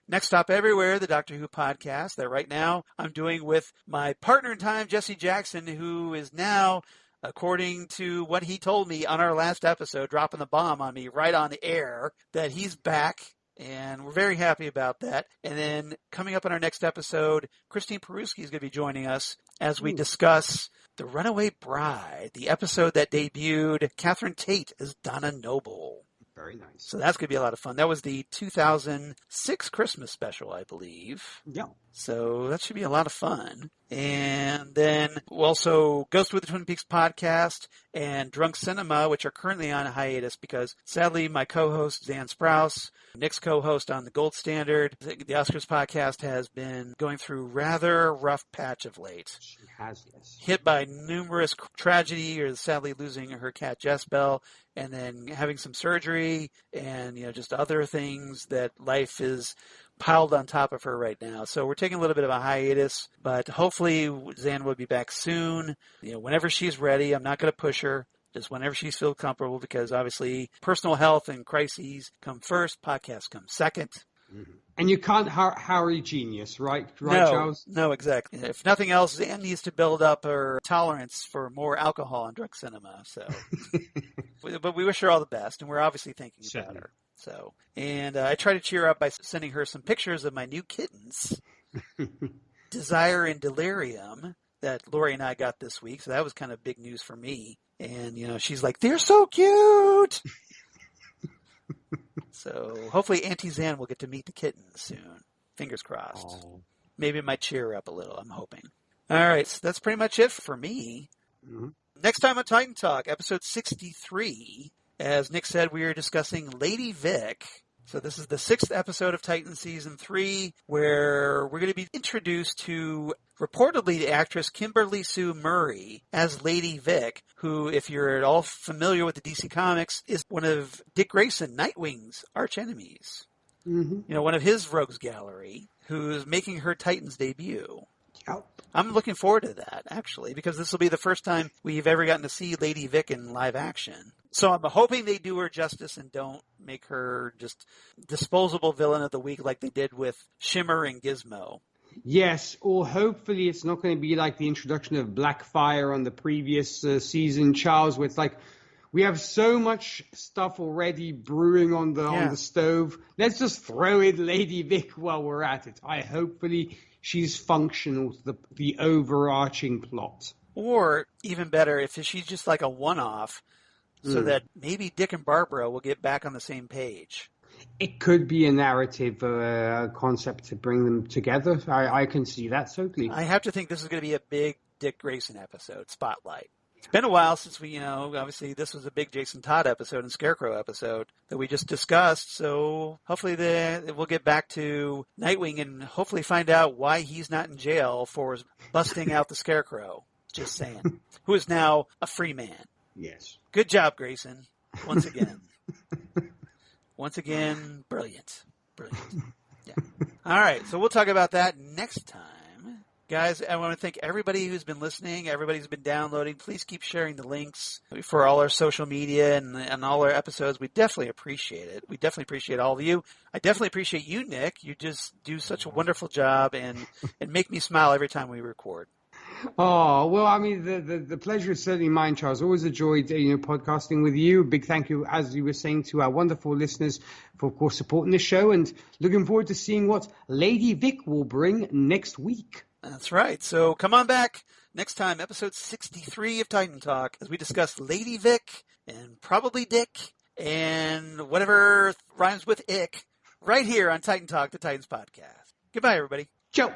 Next Stop Everywhere, the Doctor Who podcast that right now I'm doing with my partner in time, Jesse Jackson, who is now, according to what he told me on our last episode, dropping the bomb on me right on the air, that he's back. And we're very happy about that. And then coming up on our next episode, Christine Peruski is going to be joining us as we discuss The Runaway Bride, the episode that debuted Catherine Tate as Donna Noble. Very nice. So that's going to be a lot of fun. That was the 2006 Christmas special, I believe. Yeah. So that should be a lot of fun. And then also Ghost with the Twin Peaks podcast and Drunk Cinema, which are currently on hiatus because sadly my co-host Zan Sprouse, Nick's co-host on the Gold Standard, the Oscars podcast, has been going through rather rough patch of late. She has, yes. Hit by numerous tragedy, or sadly losing her cat Jezebel, and then having some surgery, and just other things that life is piled on top of her right now. So we're taking a little bit of a hiatus, but hopefully Zan will be back soon. Whenever she's ready. I'm not going to push her. Just whenever she feels comfortable, because obviously personal health and crises come first, podcasts come second. Mm-hmm. And you can't hurry genius, right? No, Charles? No, exactly. If nothing else, Zan needs to build up her tolerance for more alcohol on Drunk Cinema. So, but we wish her all the best, and we're obviously thinking about her. So, and I try to cheer her up by sending her some pictures of my new kittens, Desire and Delirium, that Lori and I got this week. So that was kind of big news for me. And, she's like, they're so cute. So hopefully Auntie Zan will get to meet the kittens soon. Fingers crossed. Oh. Maybe it might cheer her up a little, I'm hoping. All right, so that's pretty much it for me. Mm-hmm. Next time on Titan Talk, episode 63, as Nick said, we are discussing Lady Vic. So this is the 6th episode of Titan Season 3, where we're going to be introduced to reportedly the actress Kimberly Sue Murray as Lady Vic, who, if you're at all familiar with the DC Comics, is one of Dick Grayson, Nightwing's archenemies. Mm-hmm. One of his rogues gallery, who's making her Titans debut. Yep. I'm looking forward to that, actually, because this will be the first time we've ever gotten to see Lady Vic in live action. So I'm hoping they do her justice and don't make her just disposable villain of the week like they did with Shimmer and Gizmo. Yes, or hopefully it's not going to be like the introduction of Blackfire on the previous season, Charles, where it's like, we have so much stuff already brewing on the stove. Let's just throw in Lady Vic while we're at it. Hopefully she's functional to the overarching plot. Or, even better, if she's just like a one-off, so that maybe Dick and Barbara will get back on the same page. It could be a narrative concept to bring them together. I can see that, certainly. I have to think this is going to be a big Dick Grayson episode, Spotlight. It's been a while since we, obviously this was a big Jason Todd episode and Scarecrow episode that we just discussed. So hopefully we'll get back to Nightwing and hopefully find out why he's not in jail for busting out the Scarecrow. Just saying. Who is now a free man. Yes. Good job, Grayson. Once again. Once again, brilliant. Brilliant. Yeah. All right. So we'll talk about that next time. Guys, I want to thank everybody who's been listening, everybody who's been downloading. Please keep sharing the links for all our social media and all our episodes. We definitely appreciate it. We definitely appreciate all of you. I definitely appreciate you, Nick. You just do such a wonderful job and make me smile every time we record. Oh, well, I mean, the pleasure is certainly mine, Charles. Always enjoyed, podcasting with you. Big thank you, as you were saying, to our wonderful listeners for, of course, supporting this show, and looking forward to seeing what Lady Vic will bring next week. That's right. So come on back next time, episode 63 of Titan Talk, as we discuss Lady Vic and probably Dick and whatever rhymes with ick right here on Titan Talk, the Titans podcast. Goodbye, everybody. Ciao.